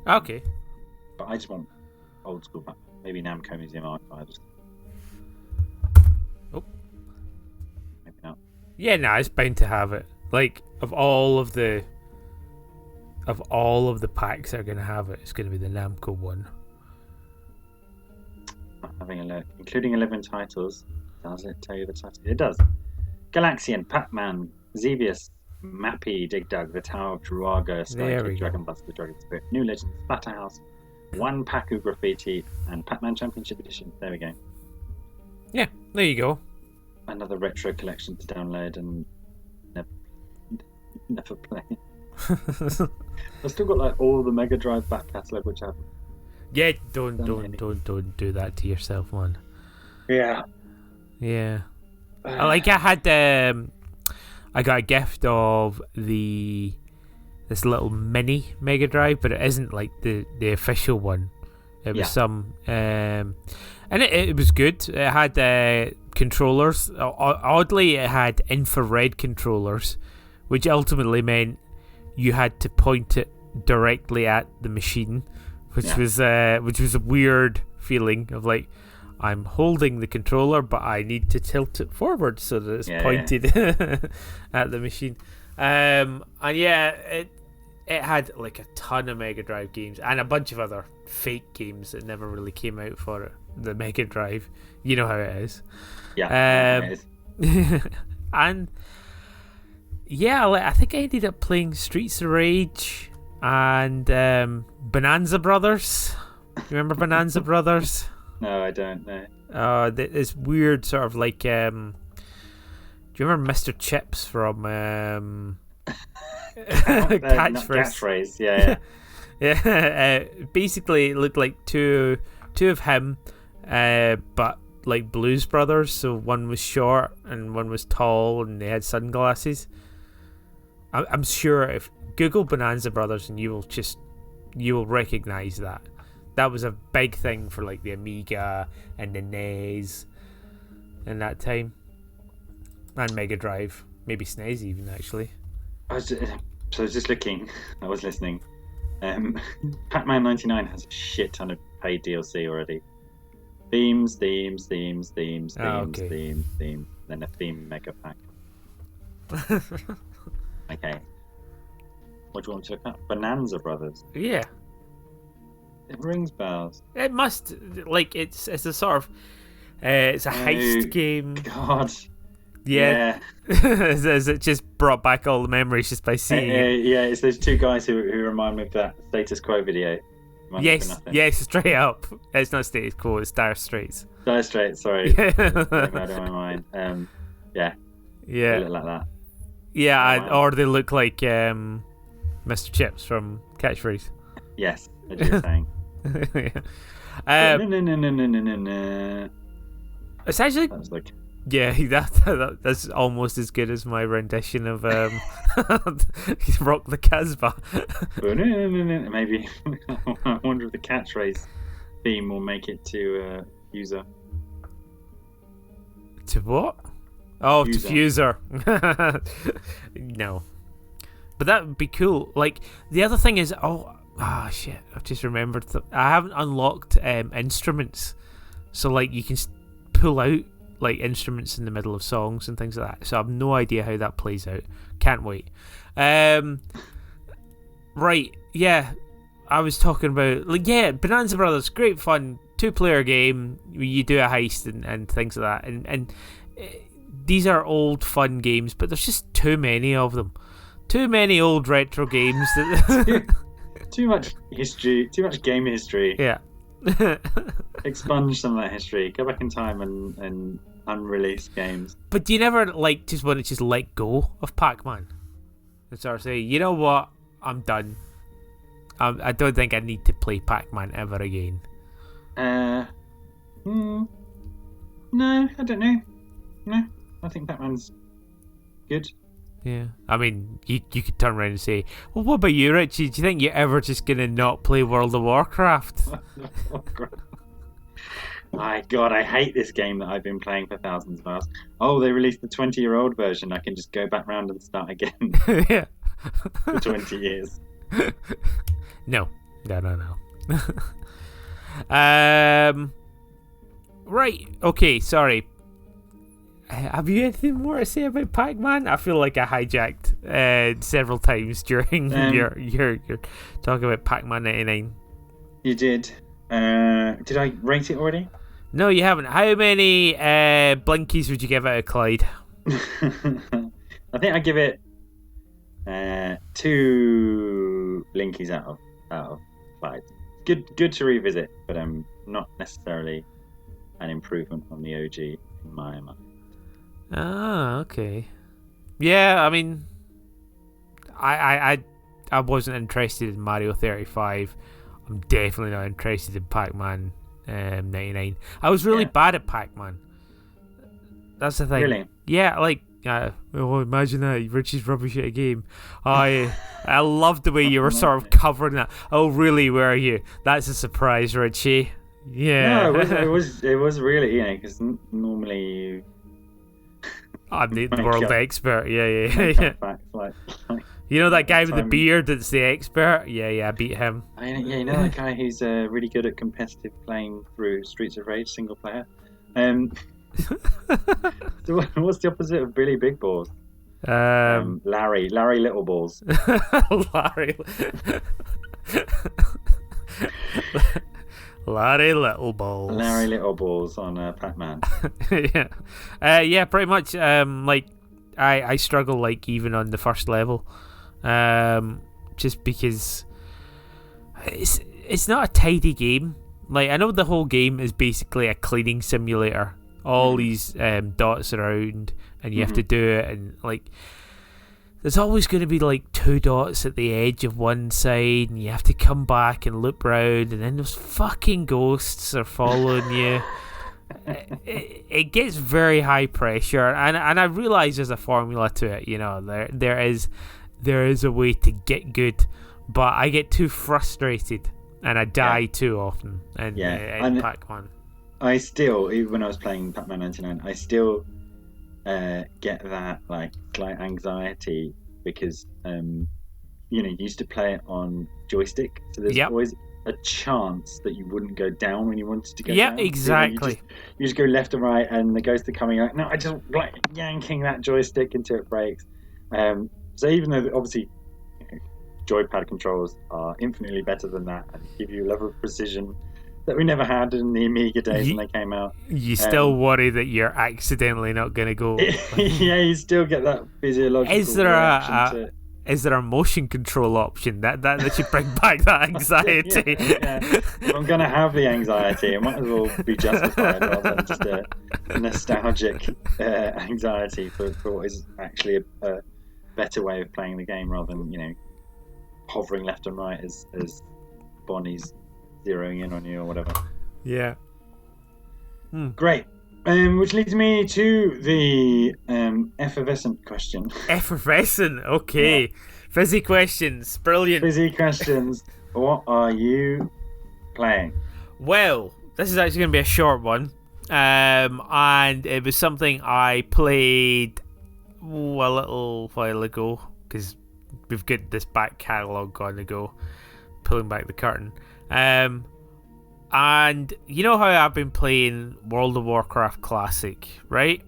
Speaker 1: Okay.
Speaker 2: But I just want old school Pac-Man. Maybe Namco Museum Archives.
Speaker 1: Oh.
Speaker 2: Maybe not.
Speaker 1: Yeah, no, it's bound to have it. Like, of all of the packs that are going to have it, it's going to be the Namco one.
Speaker 2: I'm having a look. Including 11 titles. Does it tell you the title? It does. Galaxian, Pac-Man, Xevious, Mappy, Dig Dug, The Tower of Druaga, Sky Kid, Dragon Buster, Dragon Spirit, New Legends, Splatterhouse, One Paku Graffiti, and Pac-Man Championship Edition. There we go.
Speaker 1: Yeah, there you go.
Speaker 2: Another retro collection to download and never play. I've still got like all the Mega Drive back catalogue, which I haven't.
Speaker 1: Yeah, don't do that to yourself, man.
Speaker 2: Yeah.
Speaker 1: Yeah. I got a gift of this little mini Mega Drive, but it isn't like the official one. It was some, and it was good. It had controllers. Oddly, it had infrared controllers, which ultimately meant you had to point it directly at the machine, which was a weird feeling of like, I'm holding the controller, but I need to tilt it forward so that it's pointed at the machine. It had like a ton of Mega Drive games and a bunch of other fake games that never really came out for it. The Mega Drive, you know how it is.
Speaker 2: Yeah. It is.
Speaker 1: And I think I ended up playing Streets of Rage and Bonanza Brothers. Remember Bonanza Brothers?
Speaker 2: No, I don't know.
Speaker 1: This weird sort of like. Do you remember Mr. Chips from
Speaker 2: Catchphrase? Yeah.
Speaker 1: Yeah. Basically, it looked like two of him, but like Blues Brothers. So one was short and one was tall, and they had sunglasses. I'm sure if Google Bonanza Brothers, and you will recognize that. That was a big thing for like the Amiga and the NES in that time, and Mega Drive, maybe SNES even actually.
Speaker 2: I was just looking. I was listening. Pac-Man 99 has a shit ton of paid DLC already. Themes, then a theme mega pack. Okay. What do you want to look at? Bonanza Brothers.
Speaker 1: Yeah.
Speaker 2: It rings bells.
Speaker 1: It must, like, it's a sort of, it's a heist game.
Speaker 2: God.
Speaker 1: Yeah. As it just brought back all the memories just by seeing it.
Speaker 2: Yeah, it's those two guys who remind me of that Status Quo video.
Speaker 1: Yes, straight up. It's not Status Quo, it's Dire Straits.
Speaker 2: Dire Straits, sorry. Going out of my mind. Yeah.
Speaker 1: Yeah.
Speaker 2: They look like that.
Speaker 1: Yeah, or they look like Mr. Chips from Catchphrase.
Speaker 2: Yes, as you were saying.
Speaker 1: No. It's actually...
Speaker 2: That was like...
Speaker 1: Yeah, that's almost as good as my rendition of Rock the Casbah.
Speaker 2: Maybe. I wonder if the catchphrase theme will make it to user.
Speaker 1: To what? Oh,
Speaker 2: Fuser.
Speaker 1: to Fuser. No. But that would be cool. Like, the other thing is... shit. I've just remembered. I haven't unlocked instruments. So, like, you can pull out like instruments in the middle of songs and things like that. So I have no idea how that plays out. Can't wait. Right. Yeah. I was talking about... Bonanza Brothers. Great fun. 2-player game. You do a heist and things like that. And these are old fun games, but there's just too many of them. Too many old retro games.
Speaker 2: Too much history. Too much game history.
Speaker 1: Yeah.
Speaker 2: Expunge some of that history. Go back in time and unreleased games.
Speaker 1: But do you never just want to just let go of Pac-Man and sort of say, you know what, I'm done. I don't think I need to play Pac-Man ever again.
Speaker 2: No, I don't know. No, I think Pac-Man's good.
Speaker 1: Yeah, I mean, you could turn around and say, well, what about you, Richie? Do you think you're ever just going to not play World of Warcraft?
Speaker 2: My God, I hate this game that I've been playing for thousands of hours. Oh, they released the 20-year-old version. I can just go back round and start again.
Speaker 1: Yeah.
Speaker 2: For 20 years.
Speaker 1: No. Right, okay, sorry. Have you anything more to say about Pac-Man? I feel like I hijacked several times during your talk about Pac-Man 99.
Speaker 2: You did. Did I rate it already?
Speaker 1: No, you haven't. How many blinkies would you give out of Clyde?
Speaker 2: I think I give it 2 blinkies out of 5. Good to revisit, but not necessarily an improvement on the OG in my mind.
Speaker 1: Ah, okay. Yeah, I mean, I wasn't interested in Mario 35. I'm definitely not interested in Pac-Man 99. I was really bad at Pac-Man. That's the thing.
Speaker 2: Really?
Speaker 1: Yeah, like, imagine that. Richie's rubbish at a game. I loved the way you were sort of covering that. Oh, really, were you? That's a surprise, Richie. Yeah.
Speaker 2: No, it was really, because normally...
Speaker 1: I'm the world expert. Yeah.
Speaker 2: Facts, like,
Speaker 1: you know that guy with the beard that's the expert? Yeah, I beat him.
Speaker 2: You know that guy who's really good at competitive playing through Streets of Rage single player? So what's the opposite of Billy Big Balls? Larry Little Balls.
Speaker 1: Larry Little Balls.
Speaker 2: Larry Little Balls on Pac-Man.
Speaker 1: Yeah, pretty much. Like, I struggle, like, even on the first level, just because it's not a tidy game. Like, I know the whole game is basically a cleaning simulator. All these dots around, and you have to do it, and like, there's always going to be like 2 dots at the edge of one side, and you have to come back and loop round, and then those fucking ghosts are following you. It gets very high pressure, and I realise there's a formula to it. You know, there is a way to get good, but I get too frustrated and I die too often. And in Pac-Man,
Speaker 2: I still, even when I was playing Pac-Man 99, I still get that like slight anxiety because you used to play it on joystick, so there's always a chance that you wouldn't go down when you wanted to go down.
Speaker 1: Yeah, exactly.
Speaker 2: You just go left and right, and the ghosts are coming out. No, I just like yanking that joystick until it breaks. So even though obviously joypad controls are infinitely better than that and give you a level of precision that we never had in the Amiga days when they came out.
Speaker 1: You still worry that you're accidentally not going to go.
Speaker 2: Yeah, you still get that physiological reaction to.
Speaker 1: Is there a motion control option that should bring back that anxiety?
Speaker 2: Yeah. If I'm going to have the anxiety, it might as well be justified rather than just a nostalgic anxiety for what is actually a better way of playing the game rather than, hovering left and right as Bonnie's zeroing in on you or whatever.
Speaker 1: Yeah.
Speaker 2: Great. Which leads me to the effervescent question.
Speaker 1: Effervescent, okay. Yeah. Fizzy questions, brilliant.
Speaker 2: Fizzy questions. What are you playing?
Speaker 1: Well, this is actually going to be a short one. And it was something I played a little while ago, because we've got this back catalogue on the go, pulling back the curtain. And you know how I've been playing World of Warcraft Classic, right?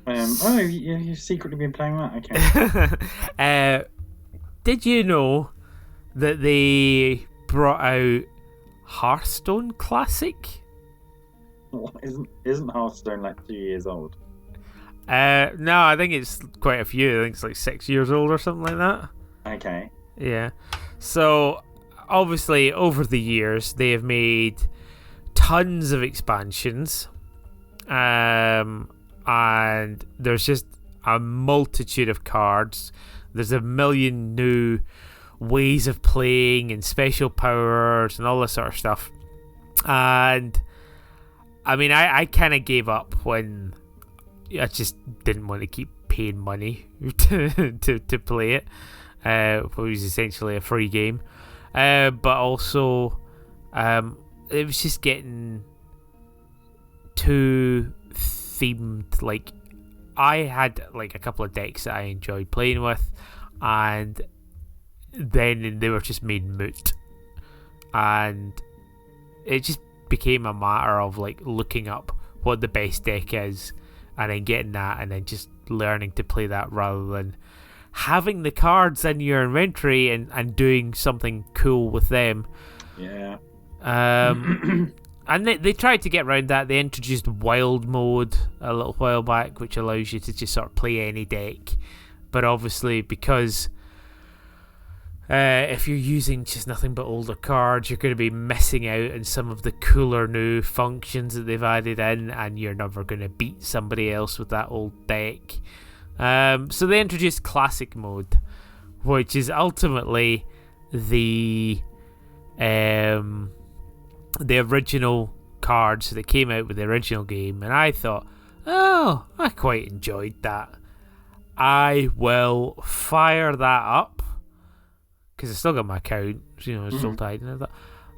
Speaker 2: You've secretly been playing that? Okay.
Speaker 1: Did you know that they brought out Hearthstone Classic?
Speaker 2: What, isn't Hearthstone like 2 years old?
Speaker 1: No, I think it's quite a few. I think it's like 6 years old or something like that.
Speaker 2: Okay.
Speaker 1: Yeah. So obviously, over the years, they have made tons of expansions, and there's just a multitude of cards. There's a million new ways of playing and special powers and all this sort of stuff. And I mean, I kind of gave up when I just didn't want to keep paying money to play it. It was essentially a free game. But also, it was just getting too themed. Like, I had like a couple of decks that I enjoyed playing with, and then they were just made moot, and it just became a matter of like looking up what the best deck is, and then getting that, and then just learning to play that rather than having the cards in your inventory and doing something cool with them.
Speaker 2: Yeah.
Speaker 1: And they tried to get around that. They introduced wild mode a little while back, which allows you to just sort of play any deck. But obviously, because if you're using just nothing but older cards, you're going to be missing out on some of the cooler new functions that they've added in, and you're never going to beat somebody else with that old deck. So they introduced classic mode, which is ultimately the original cards that came out with the original game, and I thought, oh, I quite enjoyed that. I will fire that up because I still got my account, it's still tied, and I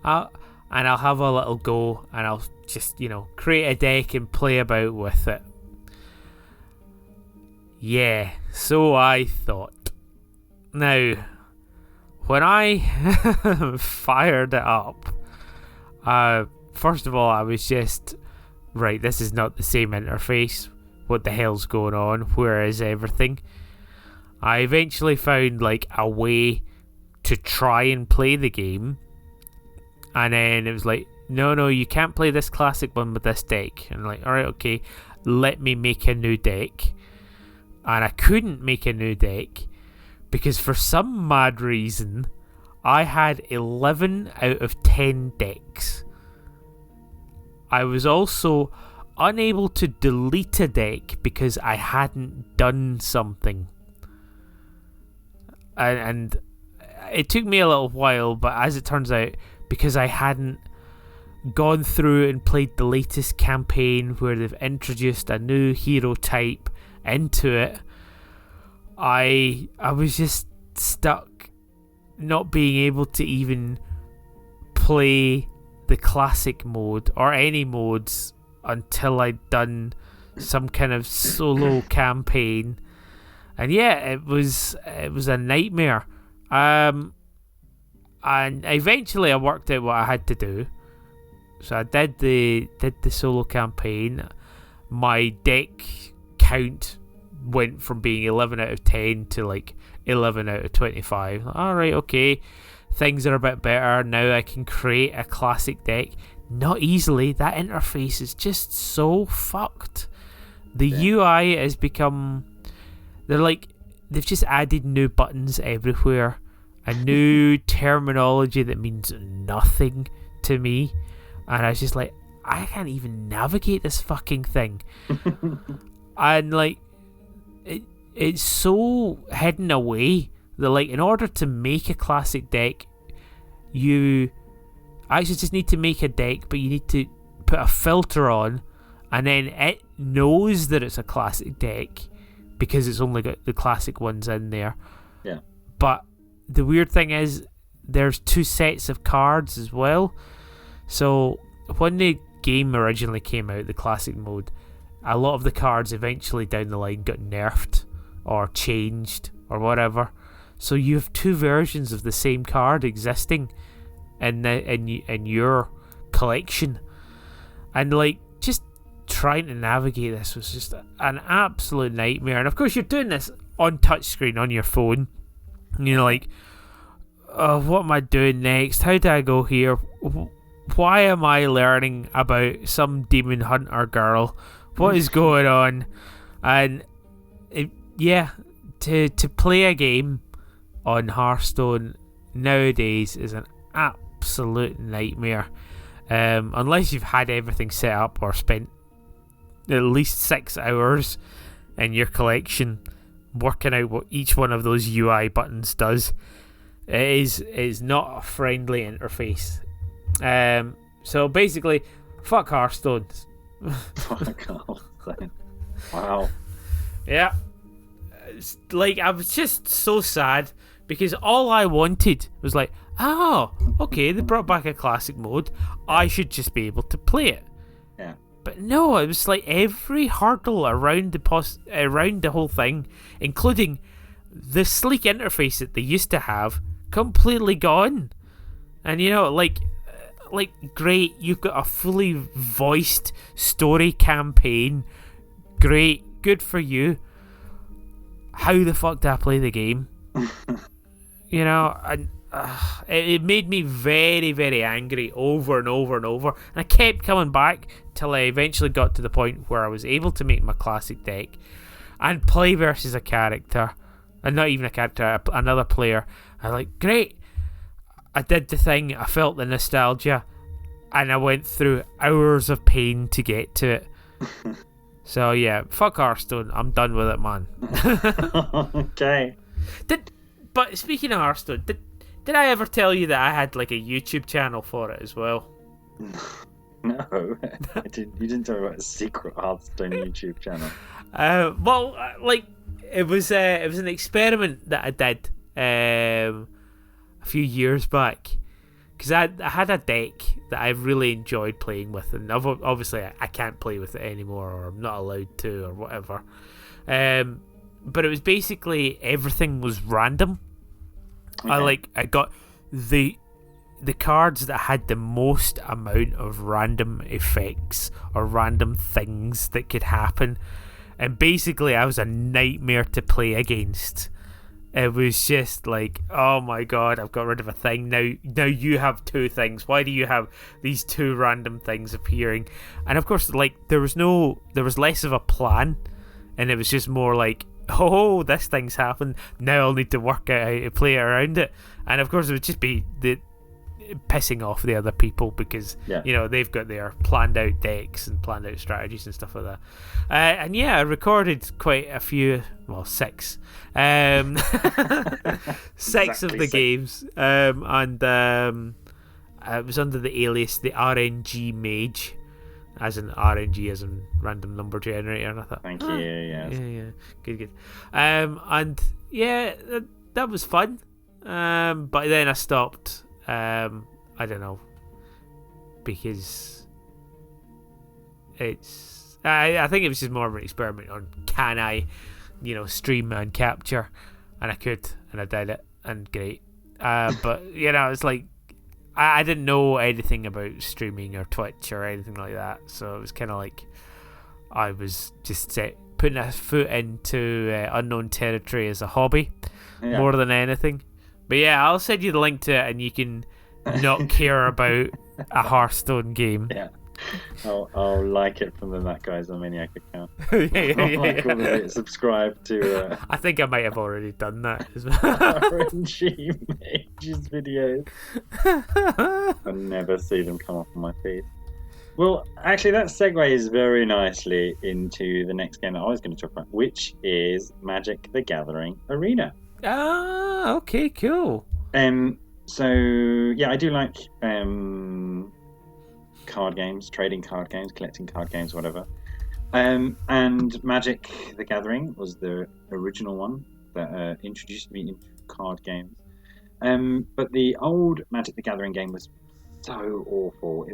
Speaker 1: thought, and I'll have a little go, and I'll just create a deck and play about with it. Yeah, so I thought. Now, when I fired it up, first of all, I was just, right, this is not the same interface. What the hell's going on? Where is everything? I eventually found like a way to try and play the game, and then it was like, no, you can't play this classic one with this deck. And I'm like, alright, okay, let me make a new deck. And I couldn't make a new deck because for some mad reason I had 11 out of 10 decks. I was also unable to delete a deck because I hadn't done something. And it took me a little while, but as it turns out, because I hadn't gone through and played the latest campaign where they've introduced a new hero type into it, I was just stuck not being able to even play the classic mode or any modes until I'd done some kind of solo campaign. And yeah, it was a nightmare. And eventually I worked out what I had to do. So I did the solo campaign. My deck count went from being 11 out of 10 to like 11 out of 25. Alright, okay, things are a bit better now. I can create a classic deck. not easily. That interface is just so fucked. The UI has become... They've just added new buttons everywhere. A new terminology that means nothing to me. And I was just like, I can't even navigate this fucking thing. And like, it's so hidden away that like, in order to make a classic deck, you actually just need to make a deck, but you need to put a filter on, and then it knows that it's a classic deck because it's only got the classic ones in there.
Speaker 2: Yeah.
Speaker 1: But the weird thing is, there's 2 sets of cards as well. So when the game originally came out, the classic mode, a lot of the cards eventually down the line got nerfed or changed or whatever. So you have 2 versions of the same card existing in your collection, and like just trying to navigate this was just an absolute nightmare. And of course, you're doing this on touchscreen on your phone. And you're like, oh, what am I doing next? How do I go here? Why am I learning about some demon hunter girl? What is going on? And to play a game on Hearthstone nowadays is an absolute nightmare. Unless you've had everything set up or spent at least 6 hours in your collection working out what each one of those UI buttons does. It is not a friendly interface. So basically, fuck Hearthstone.
Speaker 2: Fuck Hearthstone. Wow.
Speaker 1: Yeah. It's like, I was just so sad because all I wanted was like, oh, okay, they brought back a classic mode. I should just be able to play it.
Speaker 2: Yeah.
Speaker 1: But no, it was like every hurdle around the whole thing, including the sleek interface that they used to have, completely gone. And you know, like great, you've got a fully voiced story campaign. Great, good for you. How the fuck do I play the game? You know, and it made me very, very angry over and over and over. And I kept coming back till I eventually got to the point where I was able to make my classic deck and play versus a character, and not even a character, another player. I like, great. I did the thing. I felt the nostalgia, and I went through hours of pain to get to it. So yeah, fuck Hearthstone. I'm done with it, man.
Speaker 2: Okay.
Speaker 1: But speaking of Hearthstone, did I ever tell you that I had like a YouTube channel for it as well?
Speaker 2: No, you didn't tell me about a secret Hearthstone YouTube channel.
Speaker 1: Like it was an experiment that I did a few years back, because I had a deck that I really enjoyed playing with, and obviously I can't play with it anymore, or I'm not allowed to, or whatever. But it was basically everything was random. Okay. I got the cards that had the most amount of random effects or random things that could happen, and basically I was a nightmare to play against. It was just like, oh my god, I've got rid of a thing. Now you have 2 things. Why do you have these 2 random things appearing? And of course, like, there was less of a plan, and it was just more like, oh, this thing's happened. Now I'll need to work out how to play around it. And of course, it would just be pissing off the other people because you know, they've got their planned out decks and planned out strategies and stuff like that. And yeah, I recorded quite a few, well, 6 6 of the games, and it was under the alias the RNG Mage, as in RNG as in random number generator. And I thought,
Speaker 2: thank you.
Speaker 1: Yeah, good. And yeah, that was fun. But then I stopped. I don't know, because it's I think it was just more of an experiment on, can I, you know, stream and capture, and I could, and I did it, and great. But you know, it's like I didn't know anything about streaming or Twitch or anything like that, so it was kind of like I was just putting a foot into unknown territory as a hobby more than anything. But yeah, I'll send you the link to it, and you can not care about a Hearthstone game.
Speaker 2: Yeah. I'll like it from that guy's Maniac account.
Speaker 1: Yeah.
Speaker 2: Subscribe to
Speaker 1: I think I might have already done that as well.
Speaker 2: RNG Mages videos. I never see them come up on my feed. Well, actually, that segues very nicely into the next game that I was going to talk about, which is Magic: The Gathering Arena.
Speaker 1: Ah, okay, cool.
Speaker 2: So yeah, I do like card games, trading card games, collecting card games, whatever. And Magic: The Gathering was the original one that introduced me into card games. But the old Magic: The Gathering game was so awful.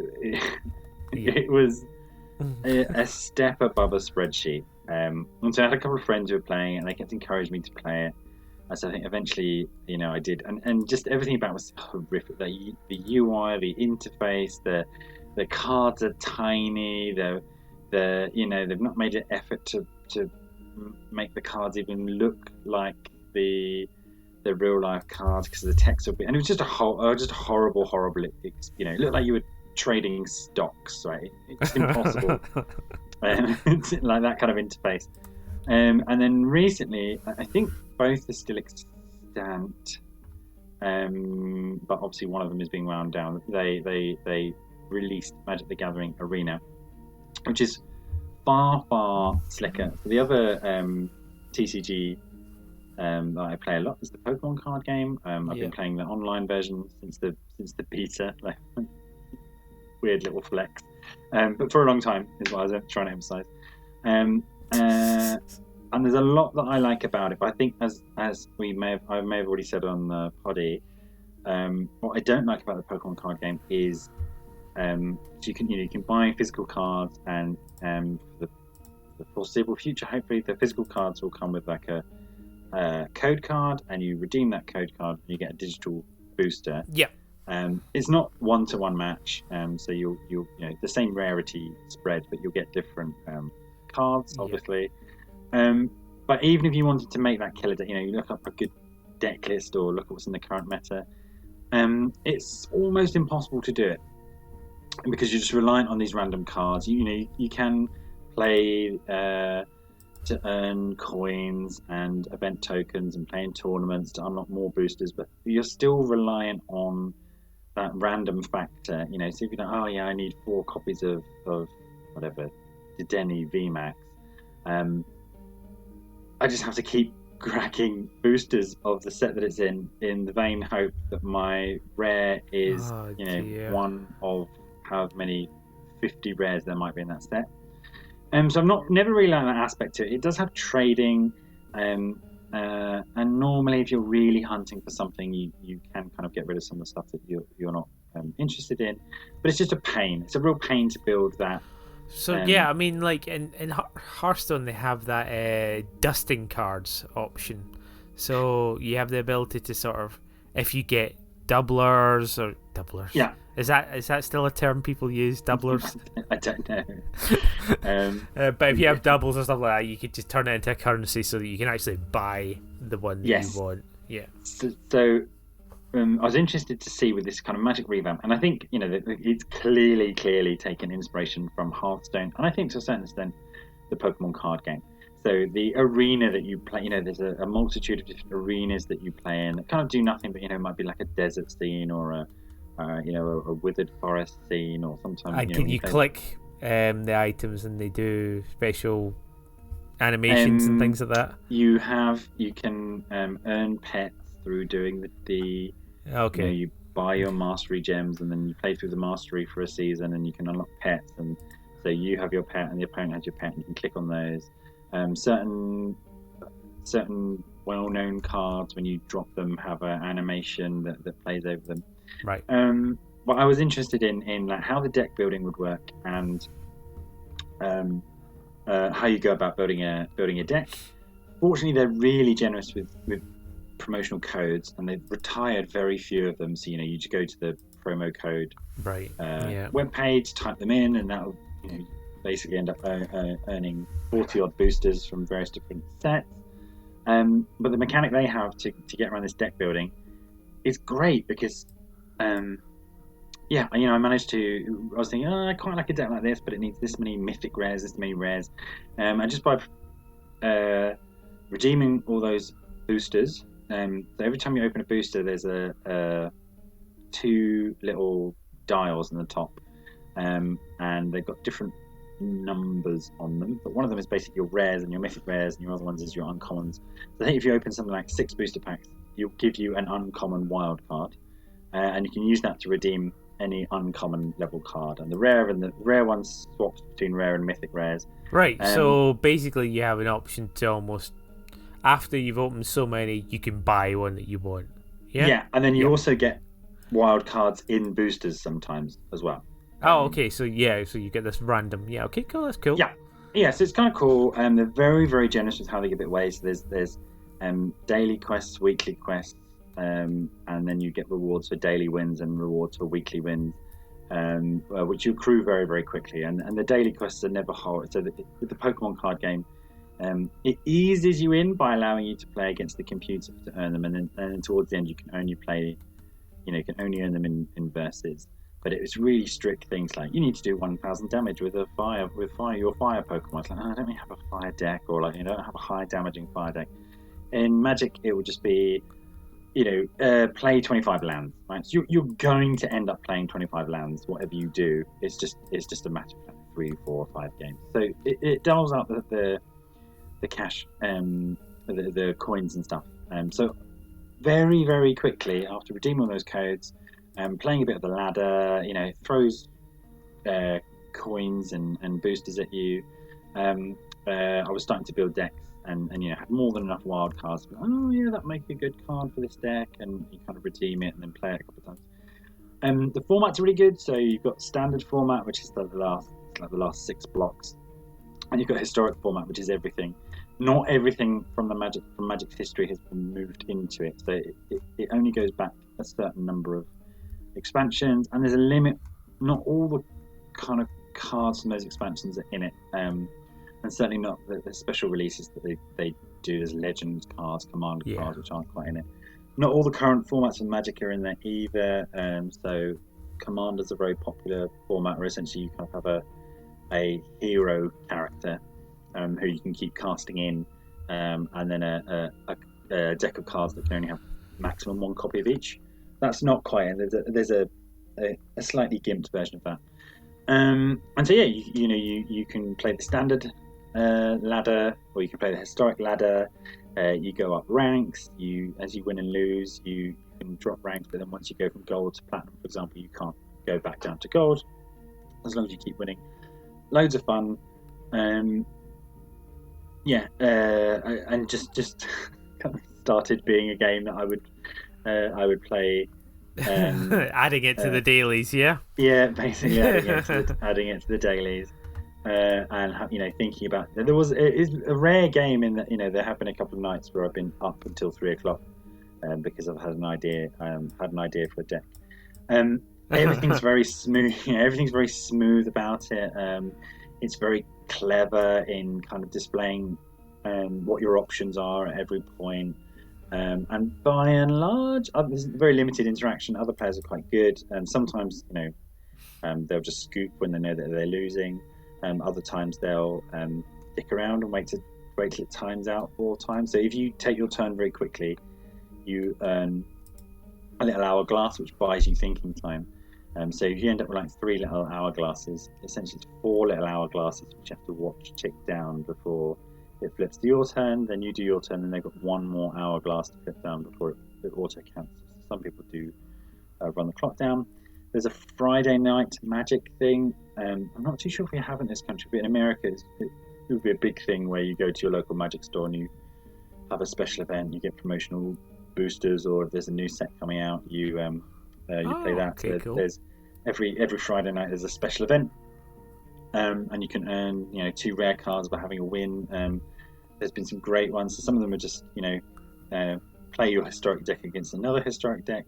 Speaker 2: It was a step above a spreadsheet. And so I had a couple of friends who were playing it, and they kept encouraging me to play it. And so I think eventually, I did. And just everything about it was horrific. The UI, the interface, the cards are tiny. They've not made an effort to make the cards even look like the real life cards because the text will be. And it was just a horrible. It looked like you were trading stocks, right? It's impossible. Like that kind of interface. And then recently, I think both are still extant, but obviously one of them is being wound down. They released Magic: The Gathering Arena, which is far slicker. So the other TCG that I play a lot is the Pokemon card game. I've been playing the online version since the beta. Like, weird little flex, but for a long time is what I was trying to emphasize. And there's a lot that I like about it. But I think as I may have already said on the poddy, what I don't like about the Pokemon card game is so you can buy physical cards, and for the foreseeable future, hopefully the physical cards will come with like a code card, and you redeem that code card and you get a digital booster.
Speaker 1: Yeah.
Speaker 2: It's not 1-to-1 match, so you'll the same rarity spread, but you'll get different cards, obviously. But even if you wanted to make that killer deck, you look up a good deck list or look at what's in the current meta, it's almost impossible to do it because you're just reliant on these random cards. You can play to earn coins and event tokens and play in tournaments to unlock more boosters, but you're still reliant on that random factor. So if you don't, I need 4 copies of whatever Dedenne VMAX, I just have to keep cracking boosters of the set that it's in the vain hope that my rare is one of however many 50 rares there might be in that set. So I've never really liked that aspect to it. It does have trading, and normally if you're really hunting for something, you can kind of get rid of some of the stuff that you're not interested in. But it's just a pain. It's a real pain to build that.
Speaker 1: So I mean, like in Hearthstone, they have that dusting cards option. So you have the ability to sort of, if you get doublers.
Speaker 2: Yeah.
Speaker 1: Is that still a term people use? Doublers?
Speaker 2: I don't know.
Speaker 1: But if you have doubles or stuff like that, you could just turn it into a currency so that you can actually buy the one that you want. Yeah.
Speaker 2: So I was interested to see with this kind of Magic revamp, and I think it's clearly taken inspiration from Hearthstone, and I think to a certain extent the Pokemon card game. So the arena that you play, there's a multitude of different arenas that you play in that kind of do nothing, but it might be like a desert scene or a withered forest scene, or sometimes
Speaker 1: you click the items and they do special animations and things like that.
Speaker 2: You can earn pets through doing the
Speaker 1: okay.
Speaker 2: You buy your mastery gems and then you play through the mastery for a season and you can unlock pets, and so you have your pet and the opponent has your pet and you can click on those. Certain well-known cards, when you drop them, have an animation that plays over them.
Speaker 1: Right.
Speaker 2: But I was interested in like how the deck building would work, and how you go about building a deck. Fortunately, they're really generous with promotional codes, and they've retired very few of them. So you just go to the promo code web page, type them in, and that'll basically end up earning 40 odd boosters from various different sets. But the mechanic they have to get around this deck building is great, because yeah, I managed to. I was thinking, I quite like a deck like this, but it needs this many mythic rares, this many rares, and just by redeeming all those boosters. So every time you open a booster, there's a two little dials on the top, and they've got different numbers on them. But one of them is basically your rares and your mythic rares, and your other ones is your uncommons. So I think if you open something like 6 booster packs, you'll give you an uncommon wild card, and you can use that to redeem any uncommon level card. And the rare ones swaps between rare and mythic rares.
Speaker 1: Right. So basically, you have an option to almost after you've opened so many, you can buy one that you want. Yeah.
Speaker 2: Yeah, and then you also get wild cards in boosters sometimes as well.
Speaker 1: Oh, okay. So so you get this random. Yeah. Okay. Cool. That's cool.
Speaker 2: Yeah. So it's kind of cool. They're very, very generous with how they give it away. So there's daily quests, weekly quests, and then you get rewards for daily wins and rewards for weekly wins, which you accrue very, very quickly. And the daily quests are never hard. So with the Pokemon card game, it eases you in by allowing you to play against the computer to earn them, and then towards the end you can only play, you can only earn them in verses. But it was really strict things like you need to do 1,000 damage with your fire Pokemon. It's like, I don't really have a fire deck, or like you don't have a high damaging fire deck. In Magic, it would just be, play 25 lands. Right, so you're going to end up playing 25 lands, whatever you do. It's just a matter of 3, 4, 5 games. So it delves out the cash, the coins and stuff. So very, very quickly after redeeming those codes, playing a bit of the ladder, throws coins and boosters at you. I was starting to build decks and had more than enough wild cards. Oh yeah, that makes a good card for this deck, and you kind of redeem it and then play it a couple of times. The format's really good. So you've got standard format, which is the last 6 blocks, and you've got historic format, which is everything. Not everything from Magic's history has been moved into it, so it only goes back a certain number of expansions, and there's a limit. Not all the kind of cards from those expansions are in it, and certainly not the special releases that they do as Legends cards, Commander cards, which aren't quite in it. Not all the current formats of Magic are in there either. So Commander's a very popular format where essentially you kind of have a hero character who you can keep casting in, and then a deck of cards that can only have maximum 1 copy of each. That's not quite in. There's a slightly gimped version of that. And so you can play the standard ladder, or you can play the historic ladder. You go up ranks. As you win and lose, you can drop ranks. But then once you go from gold to platinum, for example, you can't go back down to gold as long as you keep winning. Loads of fun. And just kind of started being a game that I would play.
Speaker 1: Adding it to the dailies, yeah.
Speaker 2: Yeah, basically adding it to the dailies, and thinking about it's a rare game in that there have been a couple of nights where I've been up until 3 o'clock, because I've had an idea for a deck. Everything's very smooth. Everything's very smooth about it. It's very clever in kind of displaying what your options are at every point. And by and large, there's very limited interaction. Other players are quite good. Sometimes, they'll just scoop when they know that they're losing. Other times they'll stick around and wait till it times out 4 times. So if you take your turn very quickly, you earn a little hourglass, which buys you thinking time. So if you end up with like 3 little hourglasses, essentially it's 4 little hourglasses which you have to watch tick down before it flips to your turn. Then you do your turn, and they've got 1 more hourglass to flip down before it auto counts. Some people do run the clock down. There's a Friday night Magic thing. I'm not too sure if we have in this country, but in America it would be a big thing where you go to your local Magic store and you have a special event. You get promotional boosters, or if there's a new set coming out, you play that.
Speaker 1: Okay, cool.
Speaker 2: There's every Friday night there's a special event, and you can earn 2 rare cards by having a win. There's been some great ones. So some of them are just play your historic deck against another historic deck.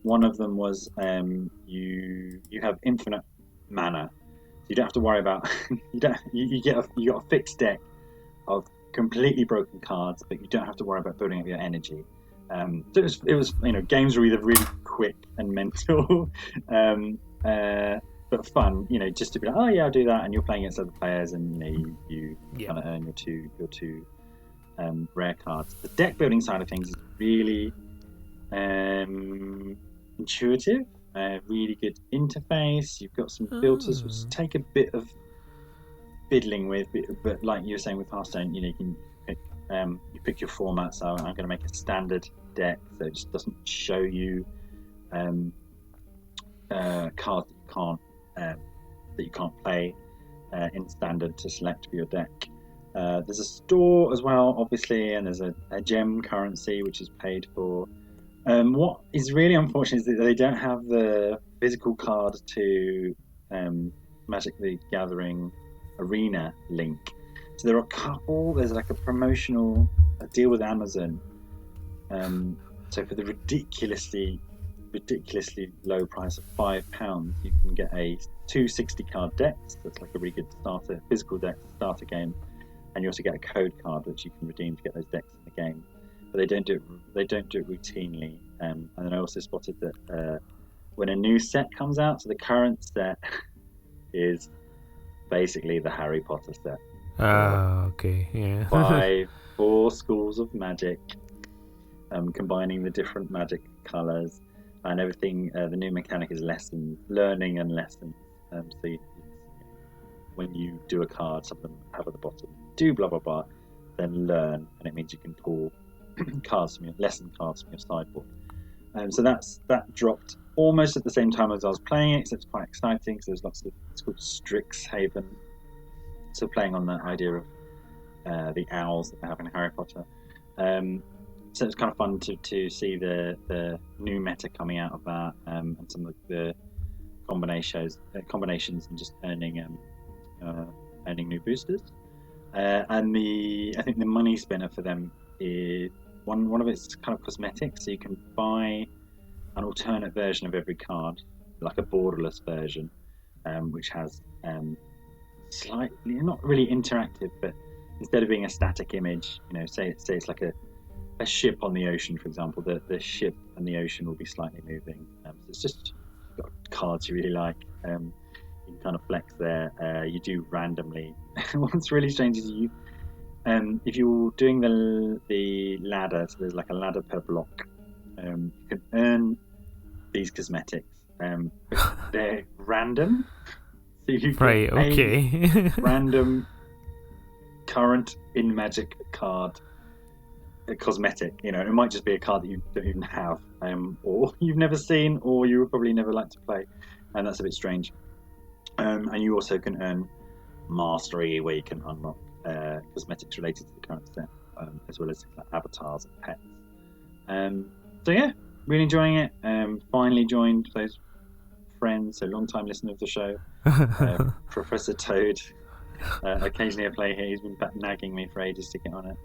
Speaker 2: One of them was you have infinite mana, so you don't have to worry about you got a fixed deck of completely broken cards, but you don't have to worry about building up your energy. So it was games were either really quick and mental, but fun. Just to be like, oh yeah, I'll do that, and you're playing against other players, and you kind of earn your two rare cards. The deck building side of things is really intuitive. Really good interface. You've got some filters which take a bit of fiddling with, but like you were saying with Hearthstone, you can pick your format. So I'm going to make a standard deck, so it just doesn't show you cards that you can't play in standard to select for your deck. There's a store as well, obviously, and there's a gem currency which is paid for. What is really unfortunate is that they don't have the physical card to Magic the Gathering Arena link. So there are a couple. There's like a promotional deal with Amazon. So for the ridiculously low price of £5, you can get a 260 card deck. That's like a really good physical deck starter game, and you also get a code card which you can redeem to get those decks in the game. But they don't do it routinely. And then I also spotted that when a new set comes out, so the current set is basically the Harry Potter set.
Speaker 1: Okay, yeah.
Speaker 2: 4 schools of magic, combining the different magic colours and everything. The new mechanic is learning and lessons. So when you do a card, some of them have at the bottom, do blah blah blah, then learn, and it means you can pull cards from your lesson cards from your sideboard. So that dropped almost at the same time as I was playing it, so it's quite exciting. So there's lots of, it's called Strixhaven. So playing on that idea of the owls that they have in Harry Potter. So it's kind of fun to see the new meta coming out of that, and some of the combinations and just earning new boosters. And I think the money spinner for them is one of it's kind of cosmetic, so you can buy an alternate version of every card, like a borderless version, which has slightly, not really interactive, but instead of being a static image, say it's like a ship on the ocean, for example, the ship and the ocean will be slightly moving. So it's just, you've got cards you really like. You can kind of flex there. You do randomly. What's really strange is if you're doing the ladder, so there's like a ladder per block, you can earn these cosmetics. But they're random. So you get a random current in Magic card, a cosmetic. It might just be a card that you don't even have, or you've never seen, or you would probably never like to play, and that's a bit strange. And you also can earn mastery, where you can unlock cosmetics related to the current set, as well as like avatars and pets. So yeah, really enjoying it. Finally joined those friends, so long time listener of the show, Professor Toad. Occasionally I play here. He's been nagging me for ages to get on it.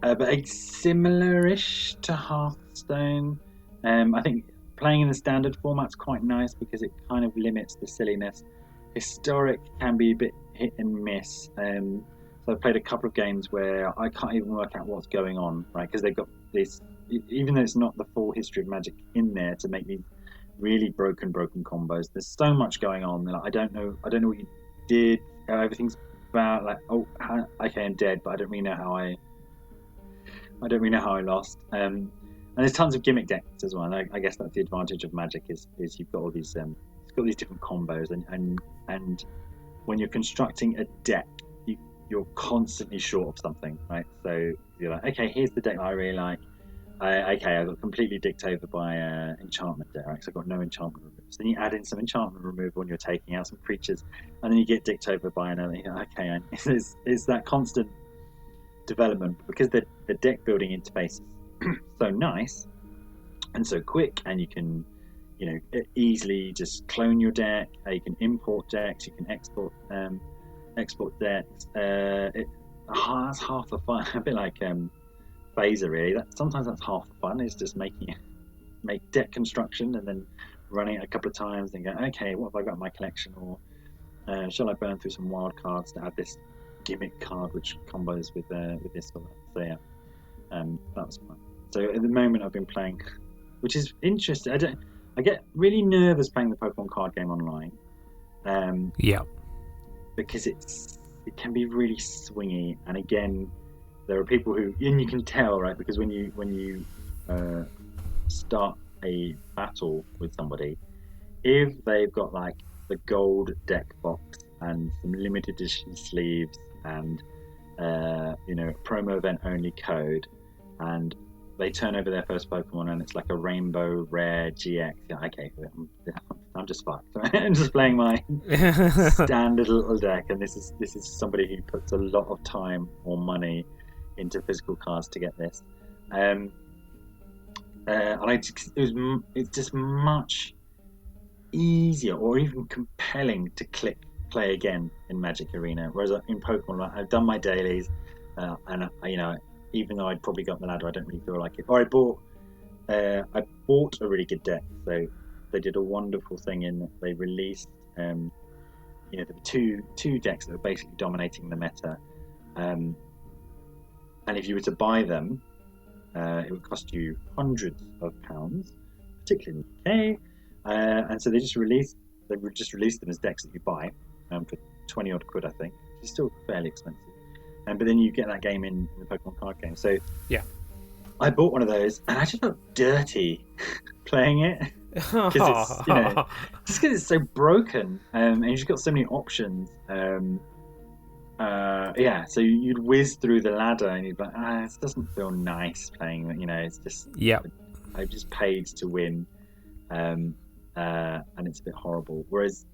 Speaker 2: But similar-ish to Hearthstone. I think playing in the standard format's quite nice because it kind of limits the silliness. Historic can be a bit hit and miss. So I've played a couple of games where I can't even work out what's going on, right? Because they've got this, even though it's not the full history of Magic in there to make these really broken combos. There's so much going on. Like, I don't know what you did. Everything's about like, okay, I'm dead, but I don't really know how I lost. And there's tons of gimmick decks as well. And I guess that's the advantage of Magic is you've got all these it's got these different combos, and when you're constructing a deck, you're constantly short of something, right? So you're like, okay, here's the deck that I really like. I got completely dicked over by enchantment deck, right? So I've got no enchantment removal. So then you add in some enchantment removal and you're taking out some creatures, and then you get dicked over by another. Okay, and it's that constant development because the deck building interface is so nice and so quick, and you can easily just clone your deck. You can import decks, you can export decks. That's half the fun. A bit like Phaser, really. Sometimes that's half the fun, is just make deck construction and then running it a couple of times and go, okay, what have I got in my collection, or shall I burn through some wild cards to add this gimmick card which combos with this or that. So yeah, that was fun. So at the moment I've been playing, which is interesting. I get really nervous playing the Pokemon card game online,
Speaker 1: Yeah.
Speaker 2: because it can be really swingy. And again, there are people who, and you can tell, right? Because when you start a battle with somebody, if they've got like the gold deck box and some limited edition sleeves and promo event only code, and they turn over their first Pokemon and it's like a rainbow rare GX. Yeah, okay, I'm just fucked. I'm just playing my standard little deck, and this is somebody who puts a lot of time or money into physical cards to get this. And it's just much easier or even compelling to click play again in Magic Arena, whereas in Pokemon, I've done my dailies, and even though I'd probably got the ladder, I don't really feel like it. Or I bought a really good deck. So they did a wonderful thing in that they released, there were two decks that were basically dominating the meta, and if you were to buy them, it would cost you hundreds of pounds, particularly in the UK. And so they just released them as decks that you buy, for 20 odd quid, I think. It's still fairly expensive. But then you get that game in the Pokemon card game. So
Speaker 1: yeah,
Speaker 2: I bought one of those, and I just felt dirty playing it because just because it's so broken, and you've just got so many options. So you'd whiz through the ladder, and you'd be like, this doesn't feel nice playing. It's just I've just paid to win, and it's a bit horrible. Whereas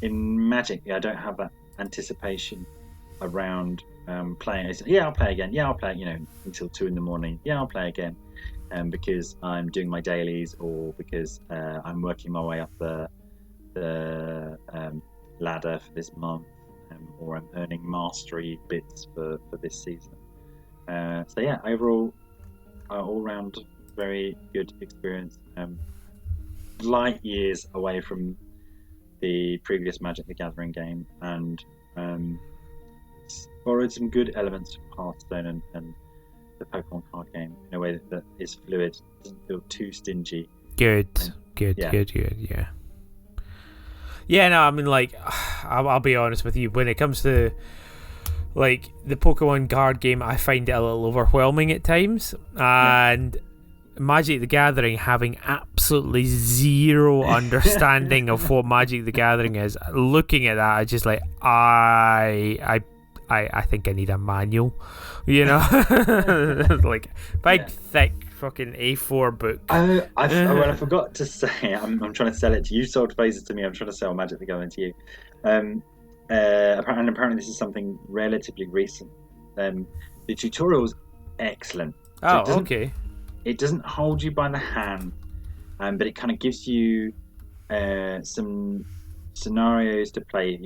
Speaker 2: in Magic, I don't have that anticipation around playing. I'll play again. I'll play, until 2 a.m. I'll play again, because I'm doing my dailies, or because I'm working my way up the ladder for this month, or I'm earning mastery bits for this season. Overall, all round very good experience. Light years away from the previous Magic the Gathering game, and borrowed some good elements from Hearthstone and the Pokemon card game in a way that is fluid, doesn't feel too stingy.
Speaker 1: Good. Yeah, no, I mean, like, I'll be honest with you, when it comes to like the Pokemon card game, I find it a little overwhelming at times, and Magic the Gathering, having absolutely zero understanding of what Magic the Gathering is, looking at that, I just like, I think I need a manual, like big thick fucking A4 book.
Speaker 2: I forgot to say, I'm trying to sell it to you. You sold phases to me. I'm trying to sell Magic the Gathering to you. Apparently this is something relatively recent. The tutorial's excellent.
Speaker 1: Okay.
Speaker 2: It doesn't hold you by the hand, but it kind of gives you some scenarios to play.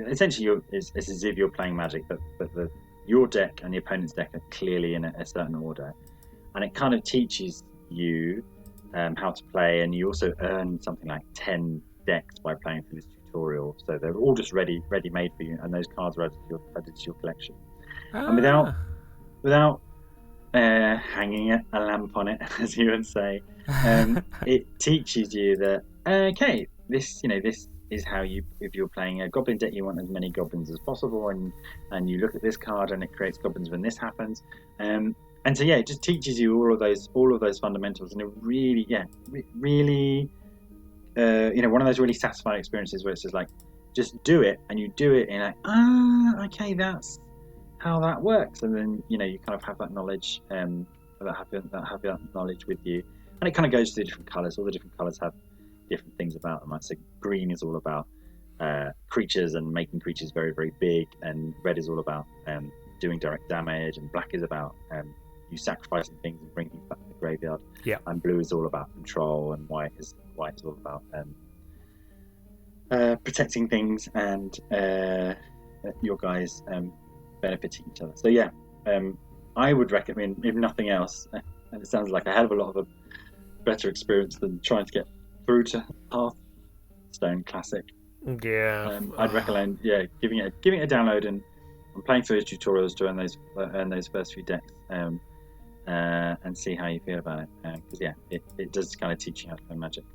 Speaker 2: Essentially, it's as if you're playing Magic, but your deck and the opponent's deck are clearly in a certain order, and it kind of teaches you how to play, and you also earn something like 10 decks by playing through this tutorial. So they're all just ready-made for you, and those cards are added to your collection. And without hanging a lamp on it, as you would say, it teaches you that this is how if you're playing a goblin deck, you want as many goblins as possible, and you look at this card and it creates goblins when this happens, and so it just teaches you all of those fundamentals, and it really one of those really satisfying experiences where it's just like, just do it, and you do it, and you're like, that's how that works, and then you kind of have that knowledge, have that knowledge with you, and it kind of goes to the different colours. All the different colours have different things about them. Like, so green is all about creatures and making creatures very, very big, and red is all about doing direct damage, and black is about you sacrificing things and bringing things back to the graveyard.
Speaker 1: Yeah.
Speaker 2: And blue is all about control, and white is all about protecting things, and your guys benefiting each other. So I would recommend, if nothing else, and it sounds like a hell of a lot of a better experience than trying to get through to Hearthstone Classic. I'd recommend giving it a download and playing through those tutorials to earn those first few decks, and see how you feel about it, because it does kind of teach you how to play Magic.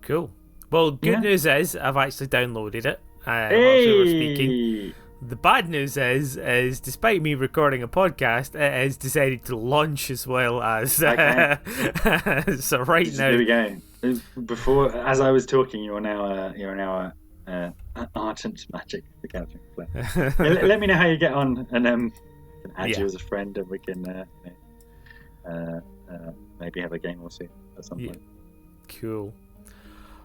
Speaker 1: Cool. Well, good news is I've actually downloaded it. Whilst we were speaking. The bad news is despite me recording a podcast, it has decided to launch as well as. So right now,
Speaker 2: here we go. Before, as I was talking, you're now ardent magic the gathering player. Let me know how you get on, and can add you as a friend, and we can maybe have a game or two at some point.
Speaker 1: Cool.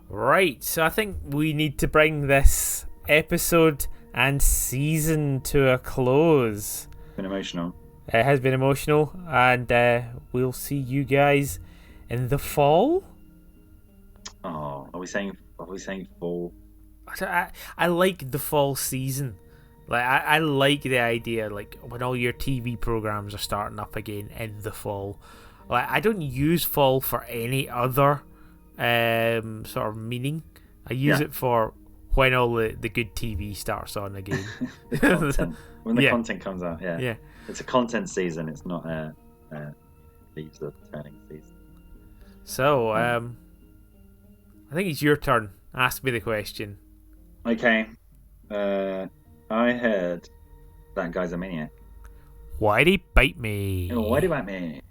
Speaker 1: Right, so I think we need to bring this episode and season to a close.
Speaker 2: It's been emotional.
Speaker 1: It has been emotional, and we'll see you guys in the fall.
Speaker 2: Oh, are we saying fall?
Speaker 1: I like the fall season. Like I like the idea, like when all your TV programs are starting up again in the fall. Like I don't use fall for any other sort of meaning. I use it for when all the good TV starts on again.
Speaker 2: The content. When the content comes out,
Speaker 1: yeah.
Speaker 2: It's a content season. It's not leaves the turning season.
Speaker 1: So, I think it's your turn. Ask me the question.
Speaker 2: Okay. I heard that guy's a maniac.
Speaker 1: Why'd he bite me?
Speaker 2: Oh, why'd he bite me?